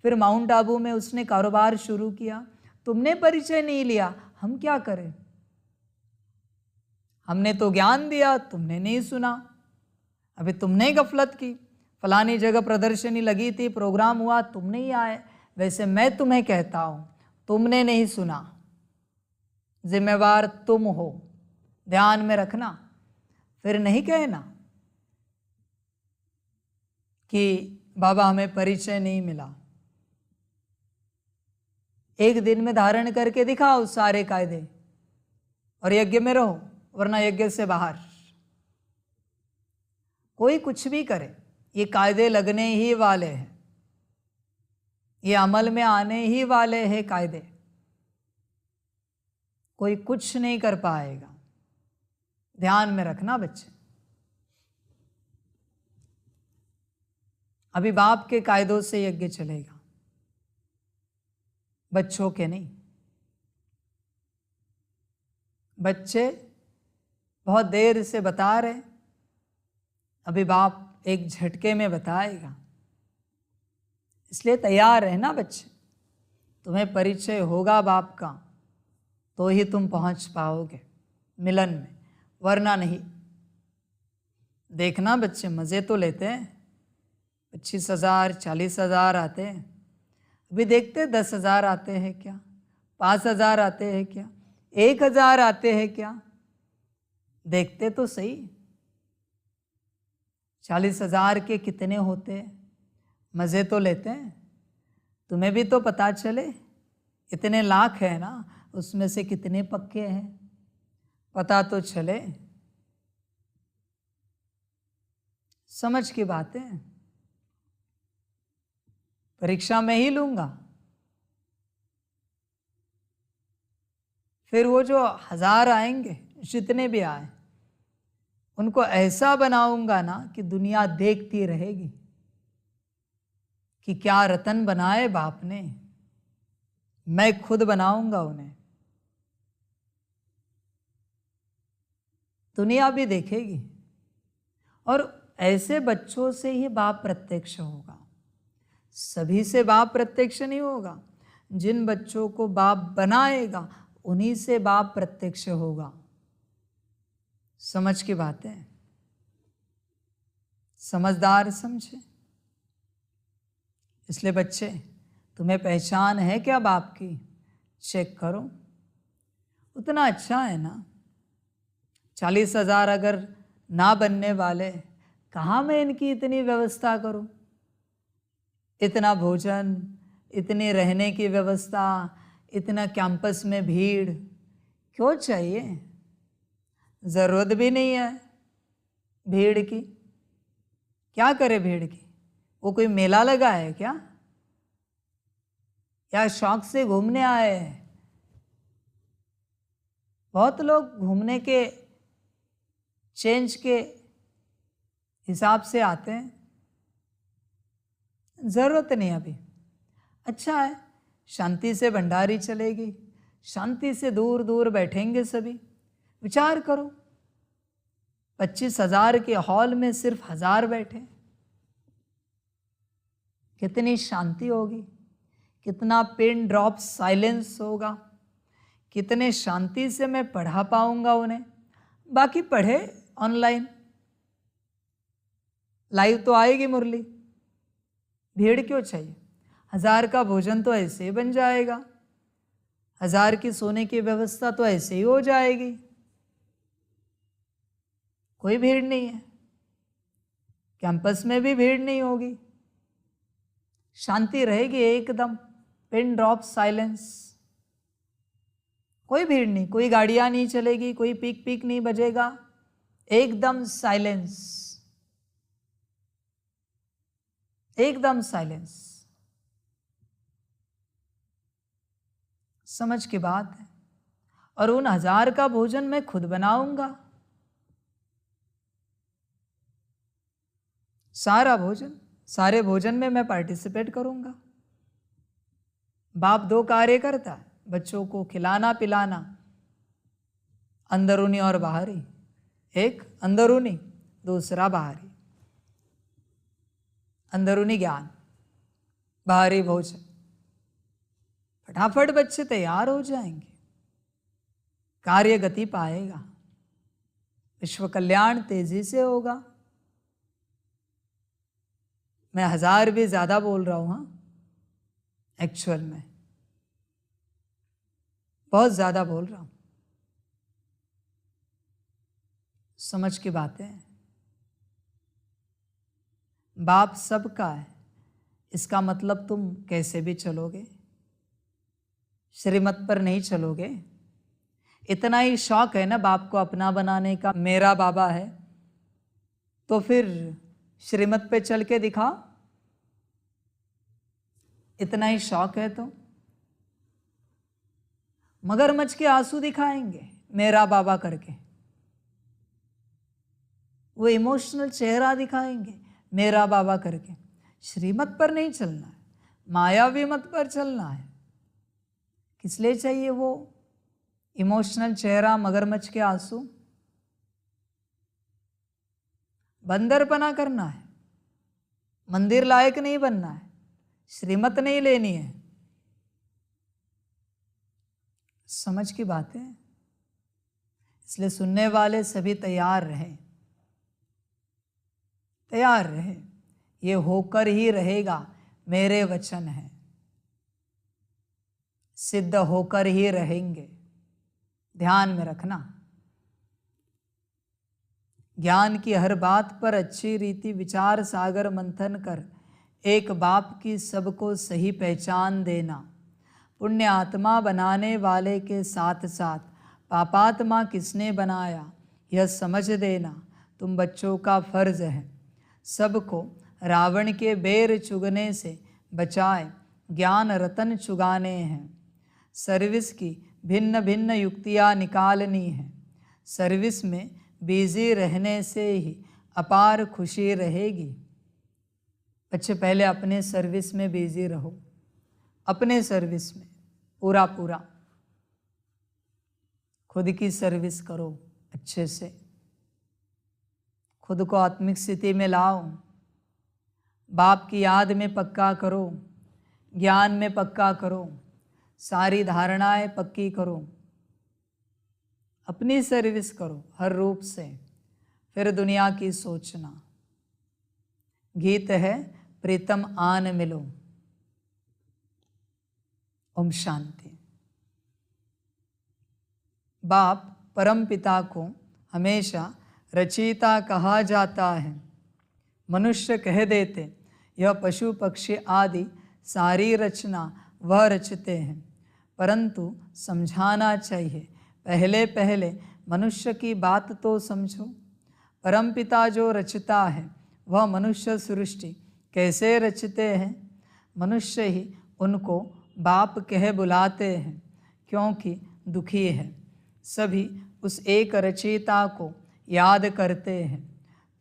फिर माउंट आबू में उसने कारोबार शुरू किया, तुमने परिचय नहीं लिया, हम क्या करें? हमने तो ज्ञान दिया, तुमने नहीं सुना। अभी तुमने गफलत की। फलानी जगह प्रदर्शनी लगी थी, प्रोग्राम हुआ, तुम नहीं आए। वैसे मैं तुम्हें कहता हूं, तुमने नहीं सुना, जिम्मेवार तुम हो। ध्यान में रखना। फिर नहीं कहना कि बाबा हमें परिचय नहीं मिला। एक दिन में धारण करके दिखाओ सारे कायदे और यज्ञ में रहो, वरना यज्ञ से बाहर। कोई कुछ भी करे, ये कायदे लगने ही वाले हैं, ये अमल में आने ही वाले हैं कायदे। कोई कुछ नहीं कर पाएगा। ध्यान में रखना बच्चे। अभी बाप के कायदों से यज्ञ चलेगा। बच्चों के नहीं। बच्चे बहुत देर से बता रहे, अभी बाप एक झटके में बताएगा, इसलिए तैयार रहना बच्चे। तुम्हें परिचय होगा बाप का तो ही तुम पहुंच पाओगे मिलन में, वरना नहीं। देखना बच्चे मज़े तो लेते हैं, 25,000 40,000 आते हैं, अभी देखते 10,000 आते हैं क्या, 5,000 आते हैं क्या, 1,000 आते हैं क्या, देखते तो सही। 40,000 के कितने होते हैं, मज़े तो लेते हैं। तुम्हें भी तो पता चले, इतने लाख है ना, उसमें से कितने पक्के हैं, पता तो चले। समझ की बात है। परीक्षा में ही लूंगा, फिर वो जो 1,000 आएंगे, जितने भी आए, उनको ऐसा बनाऊंगा ना कि दुनिया देखती रहेगी कि क्या रतन बनाए बाप ने। मैं खुद बनाऊंगा उन्हें, दुनिया भी देखेगी। और ऐसे बच्चों से ही बाप प्रत्यक्ष होगा, सभी से बाप प्रत्यक्ष नहीं होगा। जिन बच्चों को बाप बनाएगा उन्हीं से बाप प्रत्यक्ष होगा। समझ की बात है, समझदार समझे। इसलिए बच्चे, तुम्हें पहचान है क्या बाप की, चेक करो। उतना अच्छा है ना। 40,000 अगर ना बनने वाले, कहाँ मैं इनकी इतनी व्यवस्था करूं, इतना भोजन, इतनी रहने की व्यवस्था, इतना कैंपस में भीड़ क्यों चाहिए, ज़रूरत भी नहीं है भीड़ की। क्या करे भीड़ की, वो कोई मेला लगा है क्या, या शौक से घूमने आए हैं। बहुत लोग घूमने के चेंज के हिसाब से आते हैं, ज़रूरत नहीं अभी। अच्छा है, शांति से भंडारी चलेगी, शांति से दूर दूर बैठेंगे सभी। विचार करो, 25,000 के हॉल में सिर्फ 1,000 बैठे, कितनी शांति होगी, कितना पिन ड्रॉप साइलेंस होगा, कितने शांति से मैं पढ़ा पाऊंगा उन्हें। बाकी पढ़े ऑनलाइन, लाइव तो आएगी मुरली, भीड़ क्यों चाहिए। 1,000 का भोजन तो ऐसे ही बन जाएगा, 1,000 की सोने की व्यवस्था तो ऐसे ही हो जाएगी, कोई भीड़ नहीं है। कैंपस में भी भीड़ नहीं होगी, शांति रहेगी एकदम, पिन ड्रॉप साइलेंस, कोई भीड़ नहीं, कोई गाड़ियां नहीं चलेगी, कोई पीक पीक नहीं बजेगा, एकदम साइलेंस, एकदम साइलेंस। समझ की बात है। और उन 1,000 का भोजन मैं खुद बनाऊंगा, सारा भोजन, सारे भोजन में मैं पार्टिसिपेट करूंगा। बाप 2 कार्य करता है, बच्चों को खिलाना पिलाना, अंदरूनी और बाहरी। एक अंदरूनी, दूसरा बाहरी। अंदरूनी ज्ञान, बाहरी भोजन। फटाफट बच्चे तैयार हो जाएंगे, कार्य गति पाएगा, विश्व कल्याण तेजी से होगा। मैं 1,000 भी ज्यादा बोल रहा हूं, हाँ, एक्चुअल में बहुत ज्यादा बोल रहा हूं। समझ की बातें हैं। बाप सबका है, इसका मतलब तुम कैसे भी चलोगे, श्रीमत पर नहीं चलोगे। इतना ही शौक है ना बाप को अपना बनाने का, मेरा बाबा है, तो फिर श्रीमत पे चल के दिखाओ। इतना ही शौक है तो मगरमच्छ के आंसू दिखाएंगे मेरा बाबा करके, वो इमोशनल चेहरा दिखाएंगे मेरा बाबा करके। श्रीमत पर नहीं चलना है, मायावी मत पर चलना है। किस लिए चाहिए वो इमोशनल चेहरा, मगरमच्छ के आंसू? बंदरपना करना है, मंदिर लायक नहीं बनना है, श्रीमत नहीं लेनी है। समझ की बात है। इसलिए सुनने वाले सभी तैयार रहें, तैयार रहे। ये होकर ही रहेगा, मेरे वचन है, सिद्ध होकर ही रहेंगे। ध्यान में रखना, ज्ञान की हर बात पर अच्छी रीति विचार सागर मंथन कर एक बाप की सबको सही पहचान देना। पुण्य आत्मा बनाने वाले के साथ साथ पापात्मा किसने बनाया यह समझ देना तुम बच्चों का फर्ज है। सबको रावण के बेर चुगने से बचाए ज्ञान रतन चुगाने हैं। सर्विस की भिन्न भिन्न युक्तियाँ निकालनी है। सर्विस में बिजी रहने से ही अपार खुशी रहेगी। बच्चे पहले अपने सर्विस में बिजी रहो, अपने सर्विस में पूरा पूरा खुद की सर्विस करो, अच्छे से खुद को आत्मिक स्थिति में लाओ। बाप की याद में पक्का करो, ज्ञान में पक्का करो, सारी धारणाएं पक्की करो, अपनी सर्विस करो हर रूप से, फिर दुनिया की सोचना। गीत है प्रीतम आन मिलो। ओम शांति। बाप परम पिता को हमेशा रचयिता कहा जाता है। मनुष्य कह देते यह पशु पक्षी आदि सारी रचना वह रचते हैं, परंतु समझाना चाहिए पहले पहले मनुष्य की बात तो समझो। परमपिता जो रचता है वह मनुष्य सृष्टि कैसे रचते हैं? मनुष्य ही उनको बाप कह बुलाते हैं, क्योंकि दुखी है। सभी उस एक रचयिता को याद करते हैं।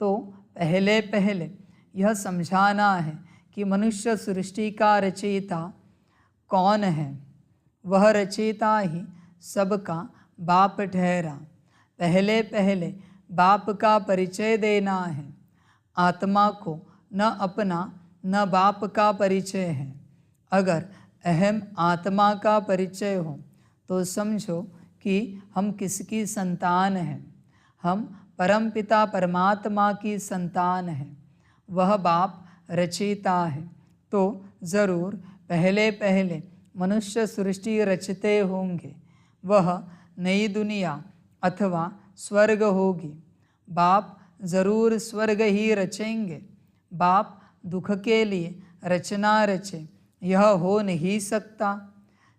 तो पहले पहले यह समझाना है कि मनुष्य सृष्टि का रचयिता कौन है। वह रचयिता ही सबका बाप ठहरा। पहले पहले बाप का परिचय देना है। आत्मा को न अपना न बाप का परिचय है। अगर अहम आत्मा का परिचय हो तो समझो कि हम किसकी संतान हैं। हम परमपिता परमात्मा की संतान हैं। वह बाप रचयिता है, तो ज़रूर पहले पहले मनुष्य सृष्टि रचते होंगे। वह नई दुनिया अथवा स्वर्ग होगी। बाप ज़रूर स्वर्ग ही रचेंगे। बाप दुख के लिए रचना रचे यह हो नहीं सकता,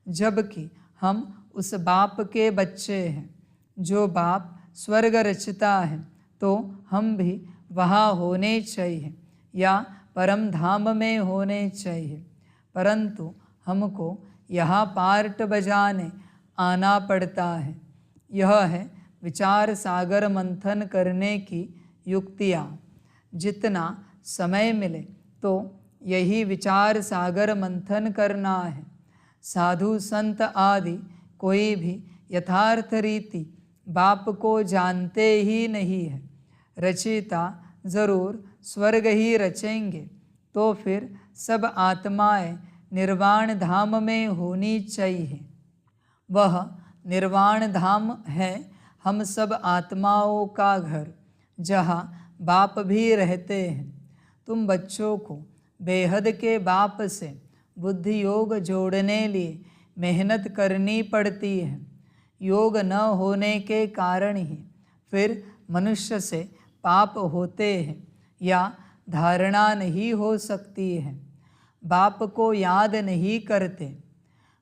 जबकि हम उस बाप के बच्चे हैं। जो बाप स्वर्ग रचता है तो हम भी वहाँ होने चाहिए या परम धाम में होने चाहिए, परंतु हमको यहाँ पार्ट बजाने आना पड़ता है। यह है विचार सागर मंथन करने की युक्तियाँ। जितना समय मिले तो यही विचार सागर मंथन करना है। साधु संत आदि कोई भी यथार्थ रीति बाप को जानते ही नहीं है। रचयिता ज़रूर स्वर्ग ही रचेंगे, तो फिर सब आत्माएं निर्वाण धाम में होनी चाहिए। वह निर्वाण धाम है हम सब आत्माओं का घर, जहाँ बाप भी रहते हैं। तुम बच्चों को बेहद के बाप से बुद्धि योग जोड़ने लिए मेहनत करनी पड़ती है। योग न होने के कारण ही फिर मनुष्य से पाप होते हैं या धारणा नहीं हो सकती है। बाप को याद नहीं करते।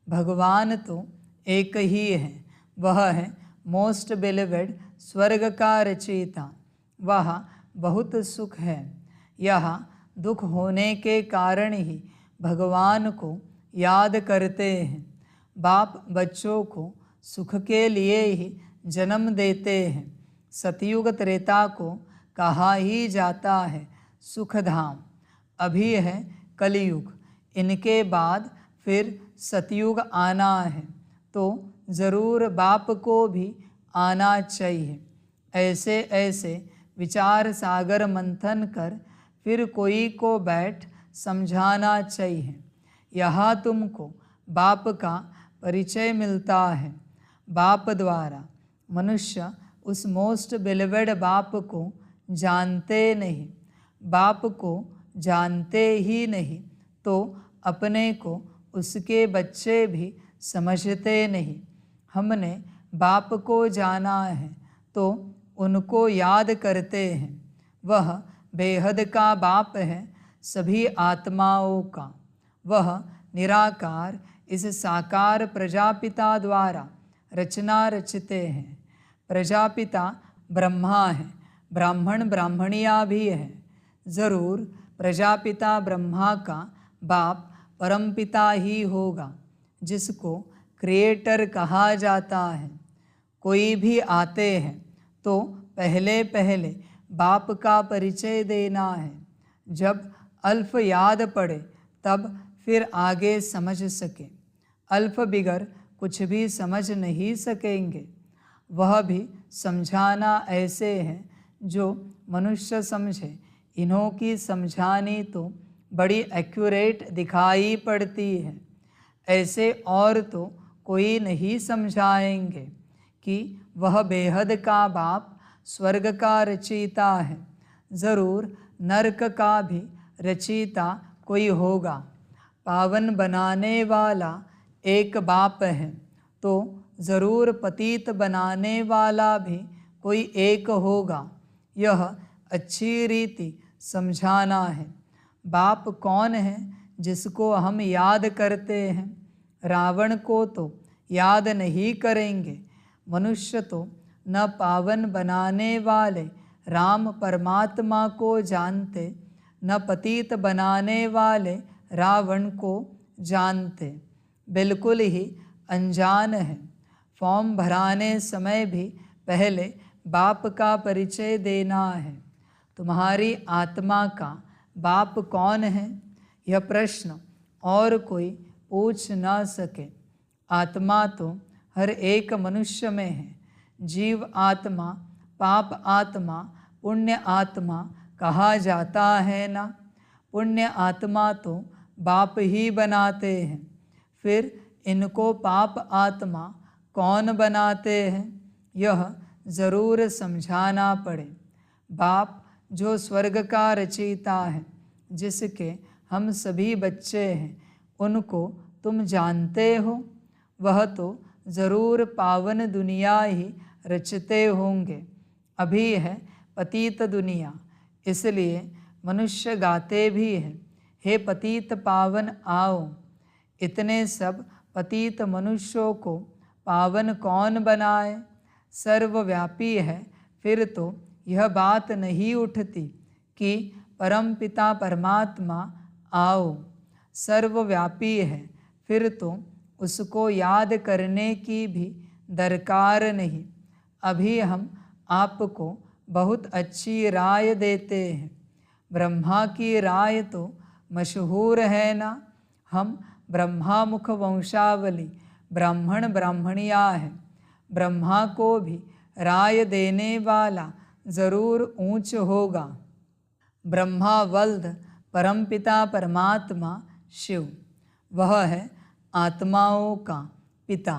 भगवान तो एक ही है, वह है मोस्ट बिलीवेड स्वर्ग का रचयिता। वहाँ बहुत सुख है। यहाँ दुख होने के कारण ही भगवान को याद करते हैं। बाप बच्चों को सुख के लिए ही जन्म देते हैं। सतयुग त्रेता को कहा ही जाता है सुख धाम। अभी है कलयुग, इनके बाद फिर सतयुग आना है। तो ज़रूर बाप को भी आना चाहिए। ऐसे ऐसे विचार सागर मंथन कर फिर कोई को बैठ समझाना चाहिए। यहाँ तुमको बाप का परिचय मिलता है। बाप द्वारा मनुष्य उस मोस्ट बिलीवेड बाप को जानते नहीं। बाप को जानते ही नहीं तो अपने को उसके बच्चे भी समझते नहीं। हमने बाप को जाना है तो उनको याद करते हैं। वह बेहद का बाप है सभी आत्माओं का। वह निराकार इस साकार प्रजापिता द्वारा रचना रचते हैं। प्रजापिता ब्रह्मा है, ब्राह्मण ब्राह्मणियाँ भी हैं। ज़रूर प्रजापिता ब्रह्मा का बाप परमपिता ही होगा, जिसको क्रिएटर कहा जाता है। कोई भी आते हैं तो पहले पहले बाप का परिचय देना है। जब अल्फ याद पड़े तब फिर आगे समझ सके। अल्फ बिगर कुछ भी समझ नहीं सकेंगे। वह भी समझाना ऐसे है जो मनुष्य समझे। इन्हों की समझानी तो बड़ी एक्यूरेट दिखाई पड़ती है। ऐसे और तो कोई नहीं समझाएंगे कि वह बेहद का बाप स्वर्ग का रचयिता है। ज़रूर नरक का भी रचयिता कोई होगा। पावन बनाने वाला एक बाप है तो ज़रूर पतित बनाने वाला भी कोई एक होगा। यह अच्छी रीति समझाना है। बाप कौन है जिसको हम याद करते हैं? रावण को तो याद नहीं करेंगे। मनुष्य तो न पावन बनाने वाले राम परमात्मा को जानते, न पतित बनाने वाले रावण को जानते। बिल्कुल ही अनजान है। फॉर्म भराने समय भी पहले बाप का परिचय देना है। तुम्हारी आत्मा का बाप कौन है? यह प्रश्न और कोई पूछ न सके। आत्मा तो हर एक मनुष्य में है। जीव आत्मा, पाप आत्मा, पुण्य आत्मा कहा जाता है ना। पुण्य आत्मा तो बाप ही बनाते हैं। फिर इनको पाप आत्मा कौन बनाते हैं? यह ज़रूर समझाना पड़े। बाप जो स्वर्ग का रचयिता है, जिसके हम सभी बच्चे हैं, उनको तुम जानते हो। वह तो ज़रूर पावन दुनिया ही रचते होंगे। अभी है पतित दुनिया, इसलिए मनुष्य गाते भी हैं, हे पतित पावन आओ। इतने सब पतित मनुष्यों को पावन कौन बनाए? सर्वव्यापी है, फिर तो यह बात नहीं उठती कि परमपिता परमात्मा आओ। सर्वव्यापी है, फिर तो उसको याद करने की भी दरकार नहीं। अभी हम आपको बहुत अच्छी राय देते हैं। ब्रह्मा की राय तो मशहूर है ना। हम ब्रह्मा मुख वंशावली ब्राह्मण ब्राह्मणियाँ हैं। ब्रह्मा को भी राय देने वाला ज़रूर ऊंच होगा। ब्रह्मा वल्द परमपिता परमात्मा शिव, वह है आत्माओं का पिता,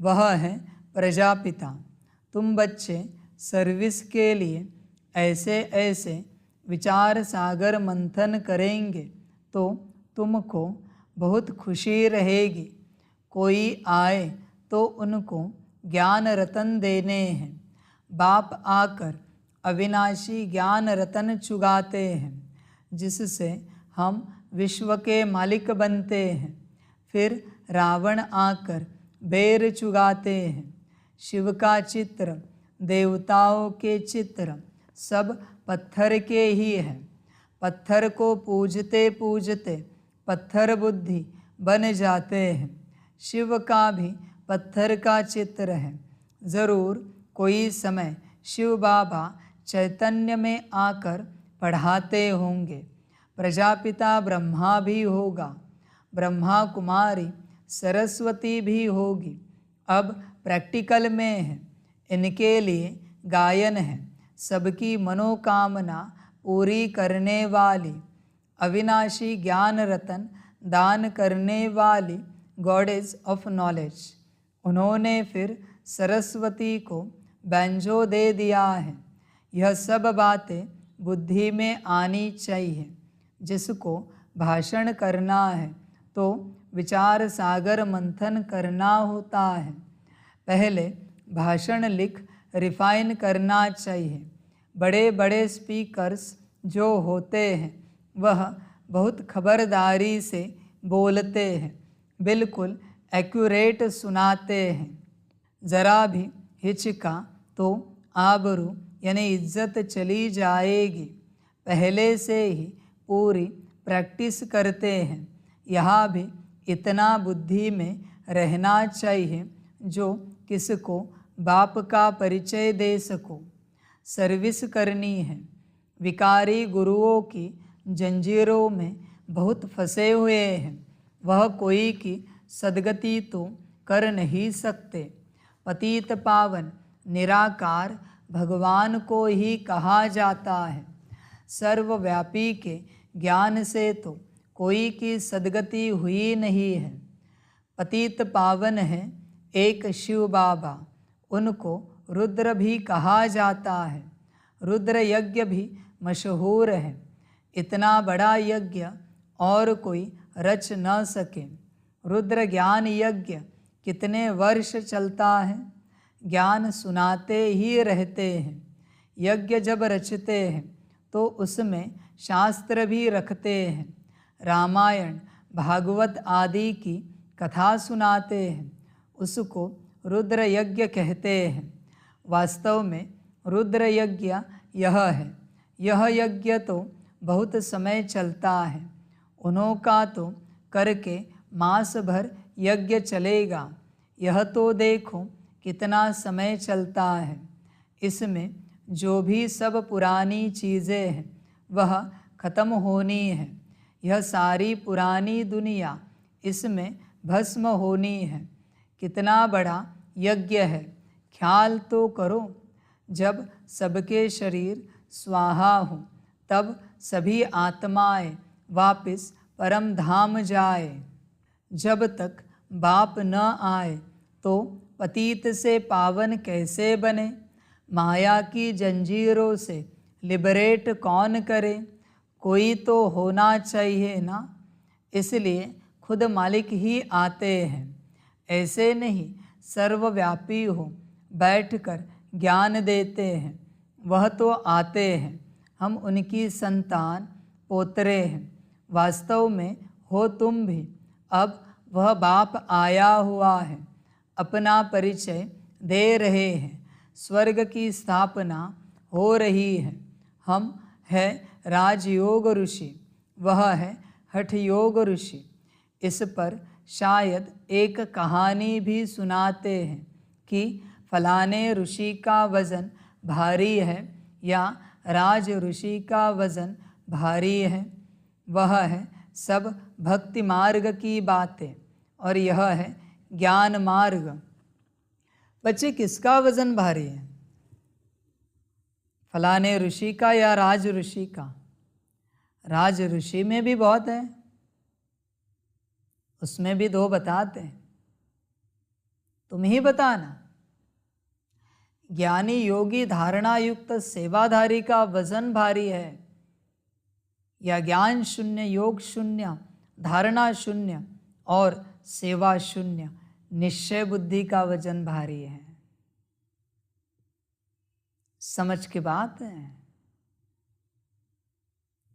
वह है प्रजापिता। तुम बच्चे सर्विस के लिए ऐसे ऐसे विचार सागर मंथन करेंगे तो तुमको बहुत खुशी रहेगी। कोई आए तो उनको ज्ञान रतन देने हैं। बाप आकर अविनाशी ज्ञान रतन चुगाते हैं, जिससे हम विश्व के मालिक बनते हैं। फिर रावण आकर बेर चुगाते हैं। शिव का चित्र, देवताओं के चित्र सब पत्थर के ही हैं। पत्थर को पूजते पूजते पत्थर बुद्धि बन जाते हैं। शिव का भी पत्थर का चित्र है। ज़रूर कोई समय शिव बाबा चैतन्य में आकर पढ़ाते होंगे। प्रजापिता ब्रह्मा भी होगा, ब्रह्मा कुमारी सरस्वती भी होगी। अब प्रैक्टिकल में है। इनके लिए गायन है। सबकी मनोकामना पूरी करने वाली अविनाशी ज्ञान रतन दान करने वाली गॉडेस ऑफ नॉलेज। उन्होंने फिर सरस्वती को बैंजो दे दिया है। यह सब बातें बुद्धि में आनी चाहिए। जिसको भाषण करना है तो विचार सागर मंथन करना होता है। पहले भाषण लिख रिफाइन करना चाहिए। बड़े बड़े स्पीकर्स जो होते हैं वह बहुत खबरदारी से बोलते हैं, बिल्कुल एक्यूरेट सुनाते हैं। ज़रा भी हिचका तो आबरू यानी इज्जत चली जाएगी। पहले से ही पूरी प्रैक्टिस करते हैं। यहाँ भी इतना बुद्धि में रहना चाहिए जो किसको बाप का परिचय दे सको। सर्विस करनी है। विकारी गुरुओं की जंजीरों में बहुत फंसे हुए हैं। वह कोई की सदगति तो कर नहीं सकते। पतित पावन निराकार भगवान को ही कहा जाता है। सर्वव्यापी के ज्ञान से तो कोई की सदगति हुई नहीं है। पतित पावन है एक शिव बाबा, उनको रुद्र भी कहा जाता है। रुद्र यज्ञ भी मशहूर है। इतना बड़ा यज्ञ और कोई रच न सके। रुद्र ज्ञान यज्ञ कितने वर्ष चलता है। ज्ञान सुनाते ही रहते हैं। यज्ञ जब रचते हैं तो उसमें शास्त्र भी रखते हैं। रामायण भागवत आदि की कथा सुनाते हैं। उसको रुद्र यज्ञ कहते हैं। वास्तव में रुद्र यज्ञ यह है। यह यज्ञ तो बहुत समय चलता है। उन्हों का तो करके मास भर यज्ञ चलेगा। यह तो देखो कितना समय चलता है। इसमें जो भी सब पुरानी चीज़ें हैं वह खत्म होनी है। यह सारी पुरानी दुनिया इसमें भस्म होनी है। कितना बड़ा यज्ञ है, ख्याल तो करो। जब सबके शरीर स्वाहा हो तब सभी आत्माएं वापस परम धाम जाए। जब तक बाप न आए तो पतित से पावन कैसे बने। माया की जंजीरों से लिबरेट कौन करे। कोई तो होना चाहिए ना। इसलिए खुद मालिक ही आते हैं। ऐसे नहीं सर्वव्यापी हो बैठकर ज्ञान देते हैं। वह तो आते हैं। हम उनकी संतान पोतरे हैं। वास्तव में हो तुम भी। अब वह बाप आया हुआ है। अपना परिचय दे रहे हैं। स्वर्ग की स्थापना हो रही है। हम है राजयोग ऋषि, वह है हठ योग ऋषि। इस पर शायद एक कहानी भी सुनाते हैं कि फलाने ऋषि का वज़न भारी है या राज ऋषि का वज़न भारी है। वह है सब भक्ति मार्ग की बातें और यह है ज्ञान मार्ग। बच्चे किसका वज़न भारी है, फलाने ऋषि का या राज ऋषि का? राज ऋषि में भी बहुत है, उसमें भी दो बताते हैं। तुम ही बताना। ज्ञानी योगी धारणा युक्त सेवाधारी का वजन भारी है या ज्ञान शून्य, योग शून्य, धारणा शून्य और सेवा शून्य निश्चय बुद्धि का वजन भारी है? समझ की बात है।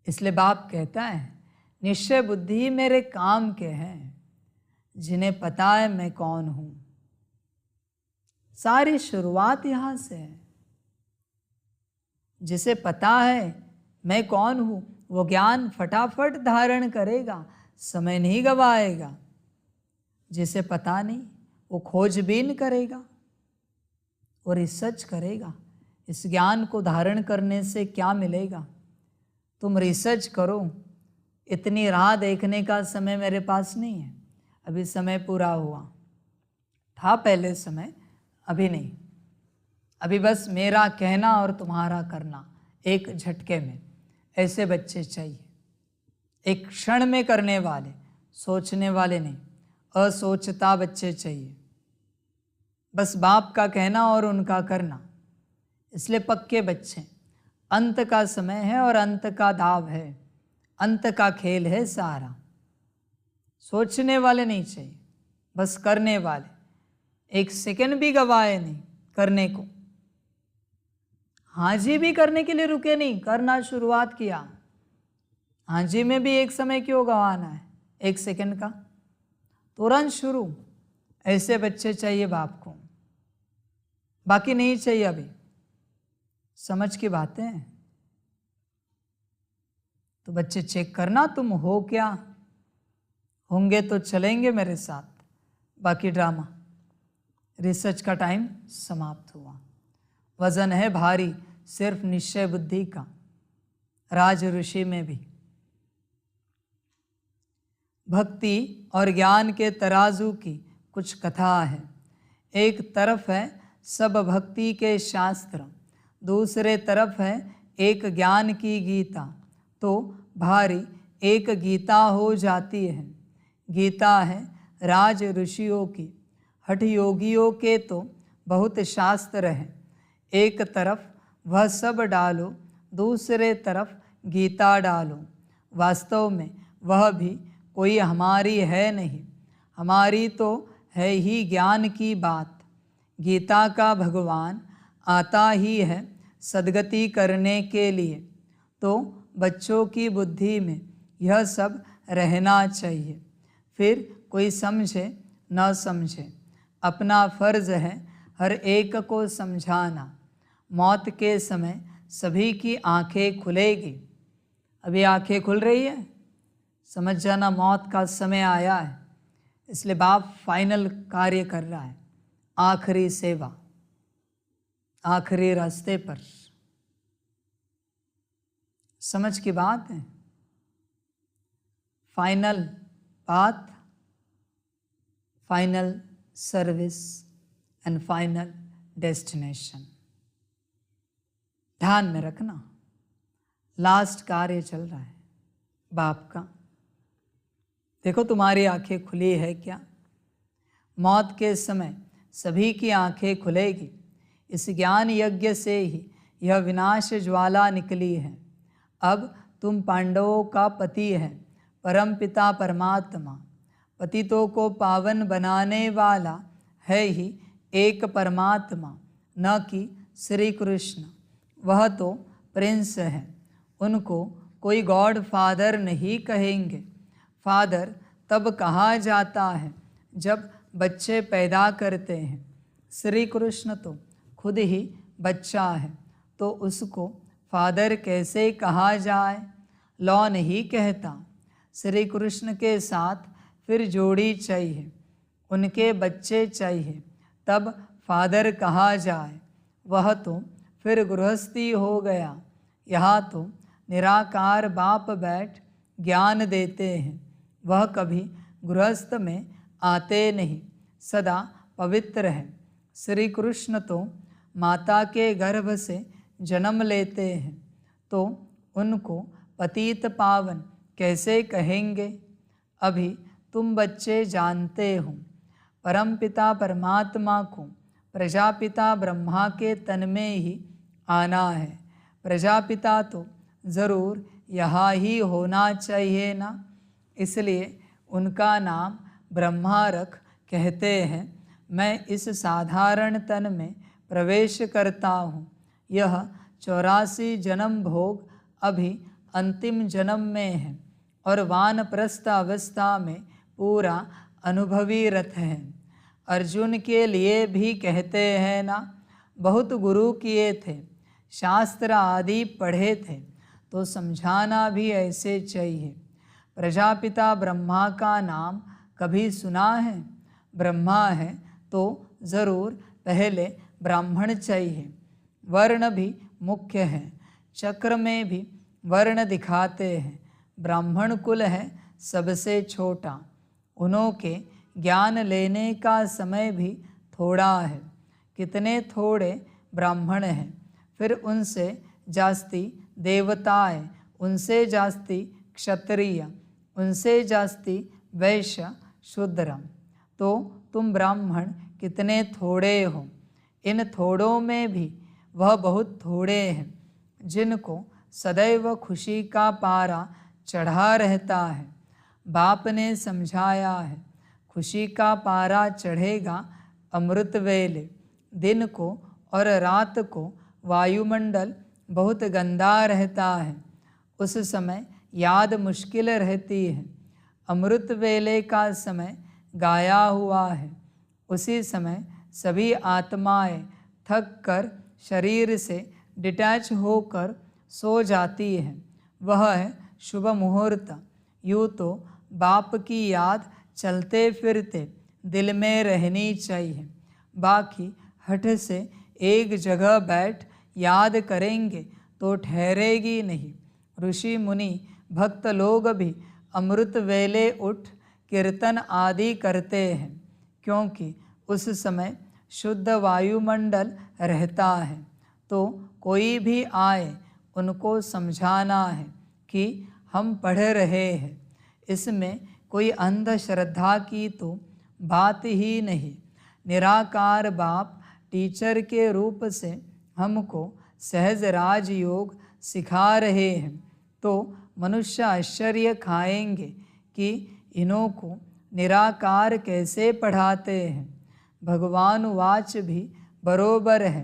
इसलिए बाप कहता है निश्चय बुद्धि मेरे काम के हैं, जिन्हें पता है मैं कौन हूं। सारी शुरुआत यहां से है। जिसे पता है मैं कौन हूं वो ज्ञान फटाफट धारण करेगा, समय नहीं गवाएगा। जिसे पता नहीं वो खोजबीन करेगा और रिसर्च करेगा। इस ज्ञान को धारण करने से क्या मिलेगा? तुम रिसर्च करो। इतनी राह देखने का समय मेरे पास नहीं है। अभी समय पूरा हुआ। था पहले समय, अभी नहीं। अभी बस मेरा कहना और तुम्हारा करना एक झटके में। ऐसे बच्चे चाहिए, एक क्षण में करने वाले, सोचने वाले नहीं। असोचता बच्चे चाहिए, बस बाप का कहना और उनका करना। इसलिए पक्के बच्चे। अंत का समय है और अंत का दाव है, अंत का खेल है सारा। सोचने वाले नहीं चाहिए, बस करने वाले। एक सेकंड भी गवाए नहीं करने को। हाँ जी भी करने के लिए रुके नहीं, करना शुरुआत किया। हाँ जी में भी एक समय क्यों गंवाना है, एक सेकंड का, तुरंत शुरू। ऐसे बच्चे चाहिए बाप को, बाकी नहीं चाहिए। अभी समझ की बातें हैं तो बच्चे चेक करना तुम हो क्या। होंगे तो चलेंगे मेरे साथ, बाकी ड्रामा। रिसर्च का टाइम समाप्त हुआ। वजन है भारी सिर्फ निश्चय बुद्धि का, राज ऋषि में भी। भक्ति और ज्ञान के तराजू की कुछ कथा है। एक तरफ है सब भक्ति के शास्त्र, दूसरे तरफ है एक ज्ञान की गीता। तो भारी एक गीता हो जाती है। गीता है राज ऋषियों की, हठ योगियों के तो बहुत शास्त्र हैं। एक तरफ वह सब डालो, दूसरे तरफ गीता डालो। वास्तव में वह भी कोई हमारी है नहीं, हमारी तो है ही ज्ञान की बात। गीता का भगवान आता ही है सद्गति करने के लिए। तो बच्चों की बुद्धि में यह सब रहना चाहिए। फिर कोई समझे न समझे, अपना फर्ज है हर एक को समझाना। मौत के समय सभी की आंखें खुलेगी। अभी आंखें खुल रही है, समझ जाना मौत का समय आया है। इसलिए बाप फाइनल कार्य कर रहा है, आखिरी सेवा, आखिरी रास्ते पर। समझ की बात है, final path, final service and final destination. ध्यान में रखना, लास्ट कार्य चल रहा है बाप का। देखो तुम्हारी आंखें खुली है क्या? मौत के समय सभी की आंखें खुलेगी। इस ज्ञान यज्ञ से ही यह विनाश ज्वाला निकली है। अब तुम पांडवों का पति है, परम पिता परमात्मा। पतितों को पावन बनाने वाला है ही एक परमात्मा, न कि श्री कृष्ण। वह तो प्रिंस है, उनको कोई गॉड फादर नहीं कहेंगे। फादर तब कहा जाता है जब बच्चे पैदा करते हैं। श्री कृष्ण तो खुद ही बच्चा है, तो उसको फादर कैसे कहा जाए? लॉ नहीं कहता। श्री कृष्ण के साथ फिर जोड़ी चाहिए, उनके बच्चे चाहिए, तब फादर कहा जाए। वह तो फिर गृहस्थी हो गया। यहाँ तो निराकार बाप बैठ ज्ञान देते हैं। वह कभी गृहस्थ में आते नहीं, सदा पवित्र है। श्री कृष्ण तो माता के गर्भ से जन्म लेते हैं, तो उनको पतित पावन कैसे कहेंगे? अभी तुम बच्चे जानते हो, परमपिता परमात्मा को प्रजापिता ब्रह्मा के तन में ही आना है। प्रजापिता तो ज़रूर यहाँ ही होना चाहिए ना, इसलिए उनका नाम ब्रह्मा रख कहते हैं। मैं इस साधारण तन में प्रवेश करता हूँ। यह 84 जन्म भोग अभी अंतिम जन्म में है और वानप्रस्थ अवस्था में पूरा अनुभवी रथ है। अर्जुन के लिए भी कहते हैं ना, बहुत गुरु किए थे, शास्त्र आदि पढ़े थे, तो समझाना भी ऐसे चाहिए। प्रजापिता ब्रह्मा का नाम कभी सुना है? ब्रह्मा है तो ज़रूर पहले ब्राह्मण चाहिए। वर्ण भी मुख्य है, चक्र में भी वर्ण दिखाते हैं। ब्राह्मण कुल है सबसे छोटा, उन्हों के ज्ञान लेने का समय भी थोड़ा है, कितने थोड़े ब्राह्मण हैं, फिर उनसे जास्ती देवताएं, उनसे जास्ती क्षत्रिय, उनसे जास्ती वैश्य शूद्र, तो तुम ब्राह्मण कितने थोड़े हो। इन थोड़ों में भी वह बहुत थोड़े हैं जिनको सदैव खुशी का पारा चढ़ा रहता है। बाप ने समझाया है, खुशी का पारा चढ़ेगा अमृत वेले। दिन को और रात को वायुमंडल बहुत गंदा रहता है, उस समय याद मुश्किल रहती है। अमृत वेले का समय गाया हुआ है, उसी समय सभी आत्माएं थक कर शरीर से डिटैच होकर सो जाती हैं। वह है शुभ मुहूर्त। यूँ तो बाप की याद चलते फिरते दिल में रहनी चाहिए, बाकी हठ से एक जगह बैठ याद करेंगे तो ठहरेगी नहीं। ऋषि मुनि भक्त लोग भी अमृत वेले उठ कीर्तन आदि करते हैं, क्योंकि उस समय शुद्ध वायुमंडल रहता है। तो कोई भी आए उनको समझाना है कि हम पढ़ रहे हैं, इसमें कोई अंधश्रद्धा की तो बात ही नहीं। निराकार बाप टीचर के रूप से हमको सहज राजयोग सिखा रहे हैं, तो मनुष्य आश्चर्य खाएंगे कि इन्हों को निराकार कैसे पढ़ाते हैं। भगवान वाच भी बरोबर है,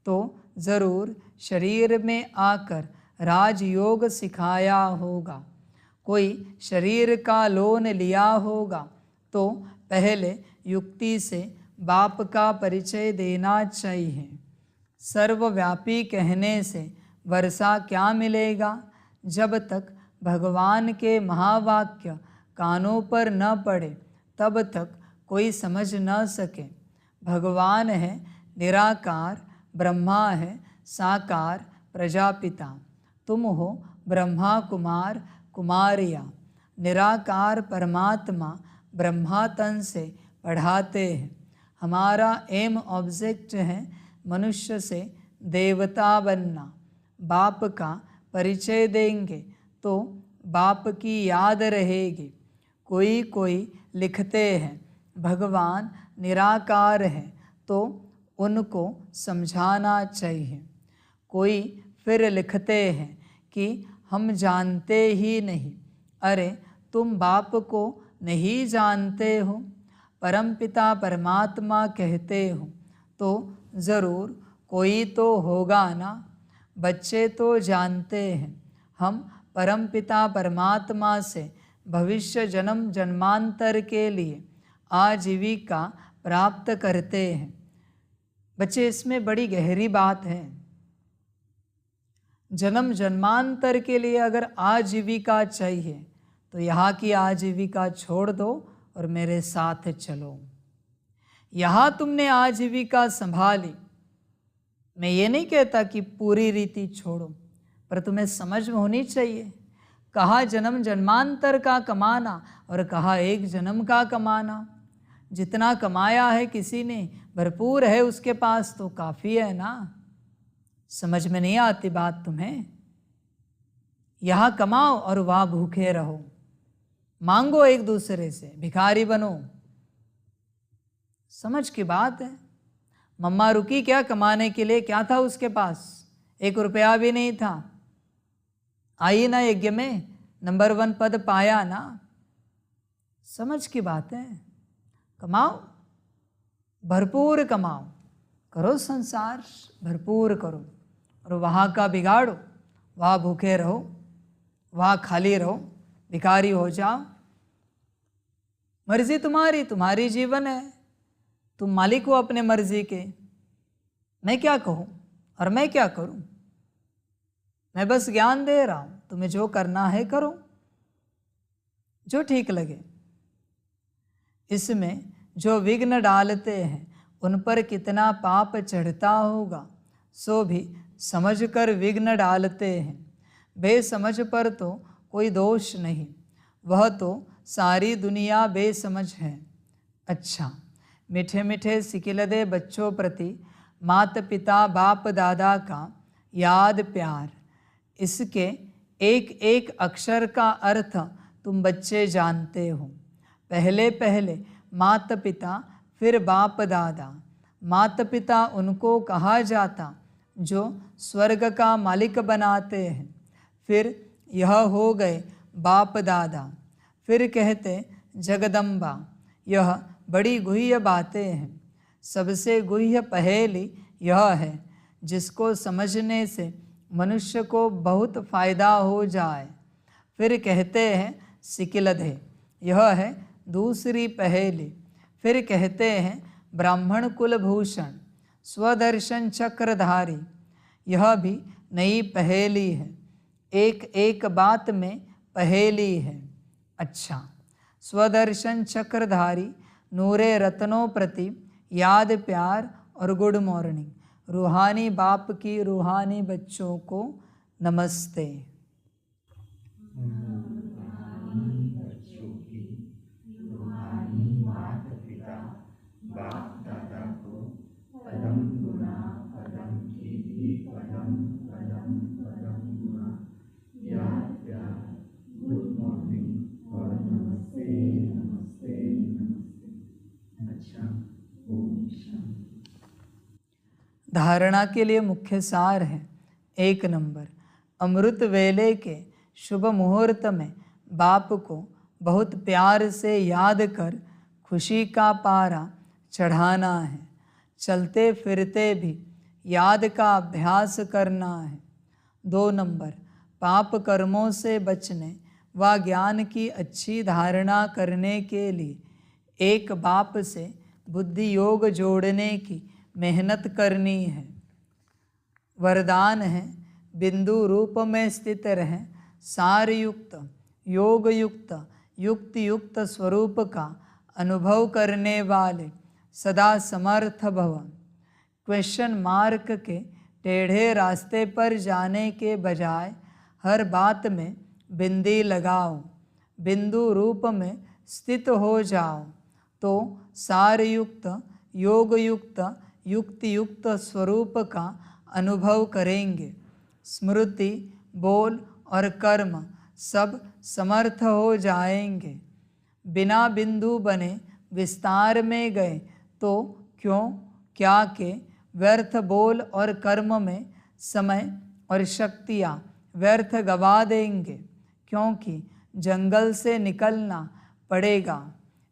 तो ज़रूर शरीर में आकर राजयोग सिखाया होगा। कोई शरीर का लोन लिया होगा तो पहले युक्ति से बाप का परिचय देना चाहिए। सर्वव्यापी कहने से वर्षा क्या मिलेगा, जब तक भगवान के महावाक्य कानों पर न पड़े तब तक कोई समझ न सके। भगवान है निराकार, ब्रह्मा है साकार प्रजापिता, तुम हो ब्रह्मा कुमार कुमारिया। निराकार परमात्मा ब्रह्मा तन से पढ़ाते हैं। हमारा एम ऑब्जेक्ट है मनुष्य से देवता बनना। बाप का परिचय देंगे तो बाप की याद रहेगी। कोई कोई लिखते हैं भगवान निराकार है, तो उनको समझाना चाहिए। कोई फिर लिखते हैं कि हम जानते ही नहीं। अरे तुम बाप को नहीं जानते हो, परमपिता परमात्मा कहते हो, तो ज़रूर कोई तो होगा ना। बच्चे तो जानते हैं हम परमपिता परमात्मा से भविष्य जन्म जन्मांतर के लिए आजीविका प्राप्त करते हैं। बच्चे, इसमें बड़ी गहरी बात है। जन्म जन्मांतर के लिए अगर आजीविका चाहिए तो यहाँ की आजीविका छोड़ दो और मेरे साथ चलो। यहाँ तुमने आजीविका संभाली, मैं ये नहीं कहता कि पूरी रीति छोड़ो, पर तुम्हें समझ में होनी चाहिए। कहाँ जन्म जन्मांतर का कमाना और कहाँ एक जन्म का कमाना। जितना कमाया है किसी ने, भरपूर है उसके पास, तो काफ़ी है ना। समझ में नहीं आती बात तुम्हें? यहाँ कमाओ और वहाँ भूखे रहो, मांगो एक दूसरे से, भिखारी बनो। समझ की बात है। मम्मा रुकी क्या कमाने के लिए? क्या था उसके पास? 1 रुपया भी नहीं था। आई ना यज्ञ में, नंबर 1 पद पाया ना। समझ की बात है। कमाओ, भरपूर कमाओ, करो संसार, भरपूर करो, और वहाँ का बिगाड़ो, वहाँ भूखे रहो, वहाँ खाली रहो, भिखारी हो जाओ। मर्जी तुम्हारी, तुम्हारी जीवन है, तुम मालिक हो अपने मर्जी के। मैं क्या कहूँ और मैं क्या करूँ? मैं बस ज्ञान दे रहा हूँ, तुम्हें जो करना है करो, जो ठीक लगे। इसमें जो विघ्न डालते हैं उन पर कितना पाप चढ़ता होगा, सो भी समझकर विघ्न डालते हैं। बेसमझ पर तो कोई दोष नहीं, वह तो सारी दुनिया बेसमझ है। अच्छा, मीठे मीठे सिकिलदे बच्चों प्रति माता पिता बाप दादा का याद प्यार, इसके एक एक अक्षर का अर्थ तुम बच्चे जानते हो। पहले पहले माता पिता, फिर बाप दादा। माता पिता उनको कहा जाता जो स्वर्ग का मालिक बनाते हैं। फिर यह हो गए बाप दादा। फिर कहते जगदम्बा। यह बड़ी गुह्य बातें हैं। सबसे गुह्य पहेली यह है जिसको समझने से मनुष्य को बहुत फायदा हो जाए। फिर कहते हैं सिकिलधे। यह है दूसरी पहेली। फिर कहते हैं ब्राह्मण कुलभूषण, स्वदर्शन चक्रधारी। यह भी नई पहेली है। एक एक बात में पहेली है। अच्छा, स्वदर्शन चक्रधारी, नूरे रत्नों प्रति याद प्यार और गुड मॉर्निंग। रूहानी बाप की रूहानी बच्चों को नमस्ते। धारणा के लिए मुख्य सार है। 1 नंबर, अमृत वेले के शुभ मुहूर्त में बाप को बहुत प्यार से याद कर खुशी का पारा चढ़ाना है। चलते फिरते भी याद का अभ्यास करना है। 2 नंबर, पाप कर्मों से बचने व ज्ञान की अच्छी धारणा करने के लिए एक बाप से बुद्धि योग जोड़ने की मेहनत करनी है। वरदान है बिंदु रूप में स्थित रहे सार युक्त योग युक्त युक्ति युक्त स्वरूप का अनुभव करने वाले सदा समर्थ भव। क्वेश्चन मार्क के टेढ़े रास्ते पर जाने के बजाय हर बात में बिंदी लगाओ। बिंदु रूप में स्थित हो जाओ तो सार युक्त योग युक्त युक्ति युक्त स्वरूप का अनुभव करेंगे। स्मृति, बोल और कर्म सब समर्थ हो जाएंगे। बिना बिंदु बने विस्तार में गए तो क्यों क्या के व्यर्थ बोल और कर्म में समय और शक्तियाँ व्यर्थ गवा देंगे, क्योंकि जंगल से निकलना पड़ेगा।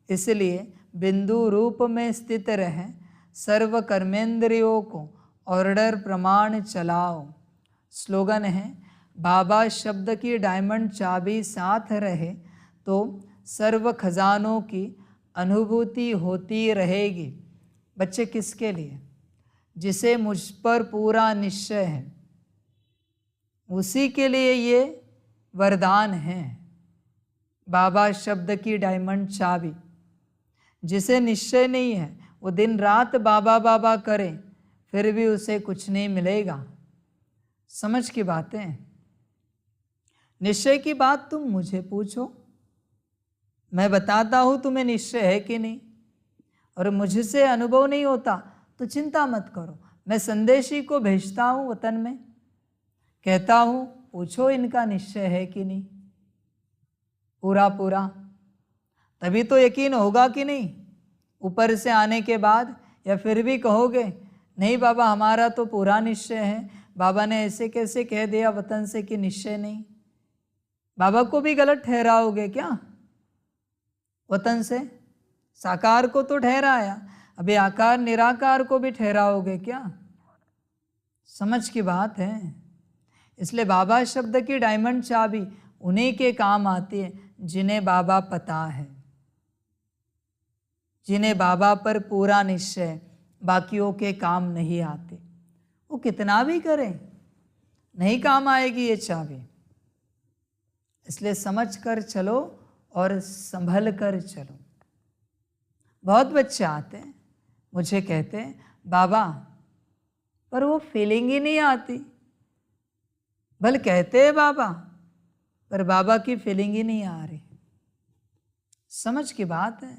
इसलिए बिंदु रूप में स्थित रहें। सर्व कर्मेंद्रियों को ऑर्डर प्रमाण चलाओ। स्लोगन है बाबा शब्द की डायमंड चाबी साथ रहे तो सर्व खजानों की अनुभूति होती रहेगी। बच्चे किसके लिए? जिसे मुझ पर पूरा निश्चय है, उसी के लिए ये वरदान है। बाबा शब्द की डायमंड चाबी। जिसे निश्चय नहीं है वो दिन रात बाबा बाबा करे फिर भी उसे कुछ नहीं मिलेगा। समझ की बातें। निश्चय की बात तुम मुझे पूछो, मैं बताता हूँ तुम्हें निश्चय है कि नहीं। और मुझसे अनुभव नहीं होता तो चिंता मत करो, मैं संदेशी को भेजता हूँ वतन में, कहता हूँ पूछो इनका निश्चय है कि नहीं पूरा पूरा, तभी तो यकीन होगा कि नहीं ऊपर से आने के बाद। या फिर भी कहोगे नहीं बाबा हमारा तो पूरा निश्चय है, बाबा ने ऐसे कैसे कह दिया वतन से कि निश्चय नहीं। बाबा को भी गलत ठहराओगे क्या? वतन से साकार को तो ठहराया, अभी आकार निराकार को भी ठहराओगे क्या? समझ की बात है। इसलिए बाबा शब्द की डायमंड चाबी उन्हीं के काम आती है जिन्हें बाबा पता है, जिन्हें बाबा पर पूरा निश्चय, बाकियों के काम नहीं आते। वो कितना भी करें नहीं काम आएगी ये चाबी। इसलिए समझ कर चलो और संभल कर चलो। बहुत बच्चे आते हैं मुझे कहते हैं बाबा पर वो फीलिंग ही नहीं आती। भले कहते हैं बाबा पर बाबा की फीलिंग ही नहीं आ रही। समझ की बात है।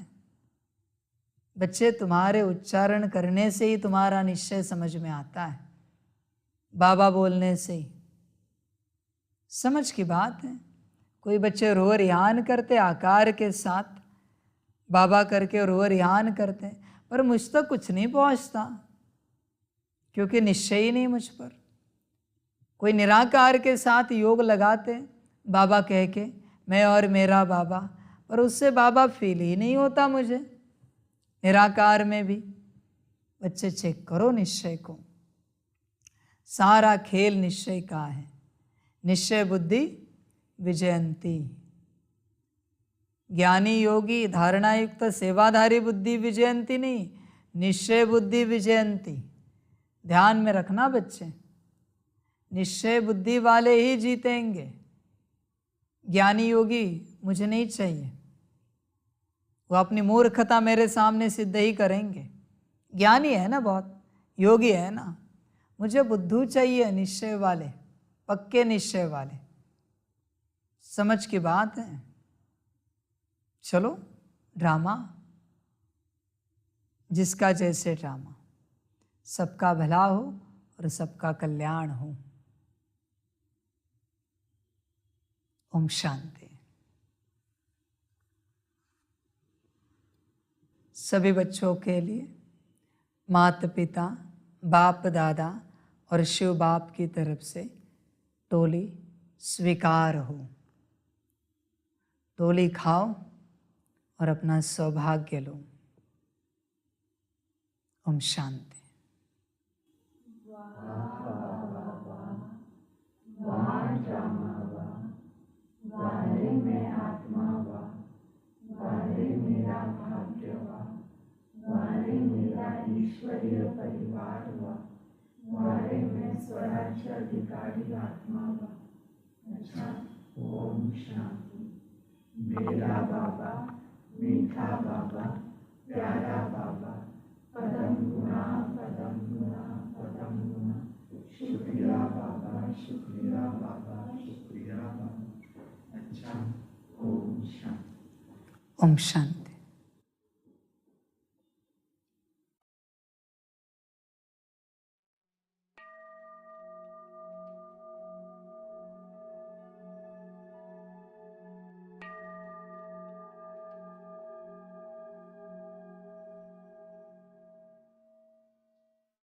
बच्चे, तुम्हारे उच्चारण करने से ही तुम्हारा निश्चय समझ में आता है, बाबा बोलने से ही। समझ की बात है। कोई बच्चे रो रिहान करते आकार के साथ, बाबा करके रो रिहान करते, पर मुझ तक कुछ नहीं पहुंचता, क्योंकि निश्चय ही नहीं मुझ पर। कोई निराकार के साथ योग लगाते बाबा कह के, मैं और मेरा बाबा, पर उससे बाबा फील ही नहीं होता मुझे। निराकार में भी बच्चे चेक करो निश्चय को। सारा खेल निश्चय का है। निश्चय बुद्धि विजयंती। ज्ञानी योगी धारणा युक्त सेवाधारी बुद्धि विजयंती नहीं, निश्चय बुद्धि विजयंती। ध्यान में रखना बच्चे, निश्चय बुद्धि वाले ही जीतेंगे। ज्ञानी योगी मुझे नहीं चाहिए, वो अपनी मूर्खता मेरे सामने सिद्ध ही करेंगे। ज्ञानी है ना, बहुत योगी है ना, मुझे बुद्धू चाहिए, निश्चय वाले, पक्के निश्चय वाले। समझ की बात है। चलो ड्रामा, जिसका जैसे ड्रामा, सबका भला हो और सबका कल्याण हो। ओम शांति। सभी बच्चों के लिए माता पिता, बाप दादा और शिव बाप की तरफ से टोली स्वीकार हो। टोली खाओ और अपना सौभाग्य लो। ओम शांति। वारे मैं आत्मा वा, वारे मेरा भाग्य वा, वारे मेरा ईश्वरीय परिवार वा, वारे मैं स्वराज्य अधिकारी आत्मा वा। अच्छा, ओम शांति। मेरा बाबा, मीठा बाबा, प्यारा बाबा, पदम गुणा पदम गुणा पदम गुणा। शुक्रिया बाबा, शुक्रिया बाबा, शुक्रिया बाबा। अच्छा, ओम शांति। ओम शांति।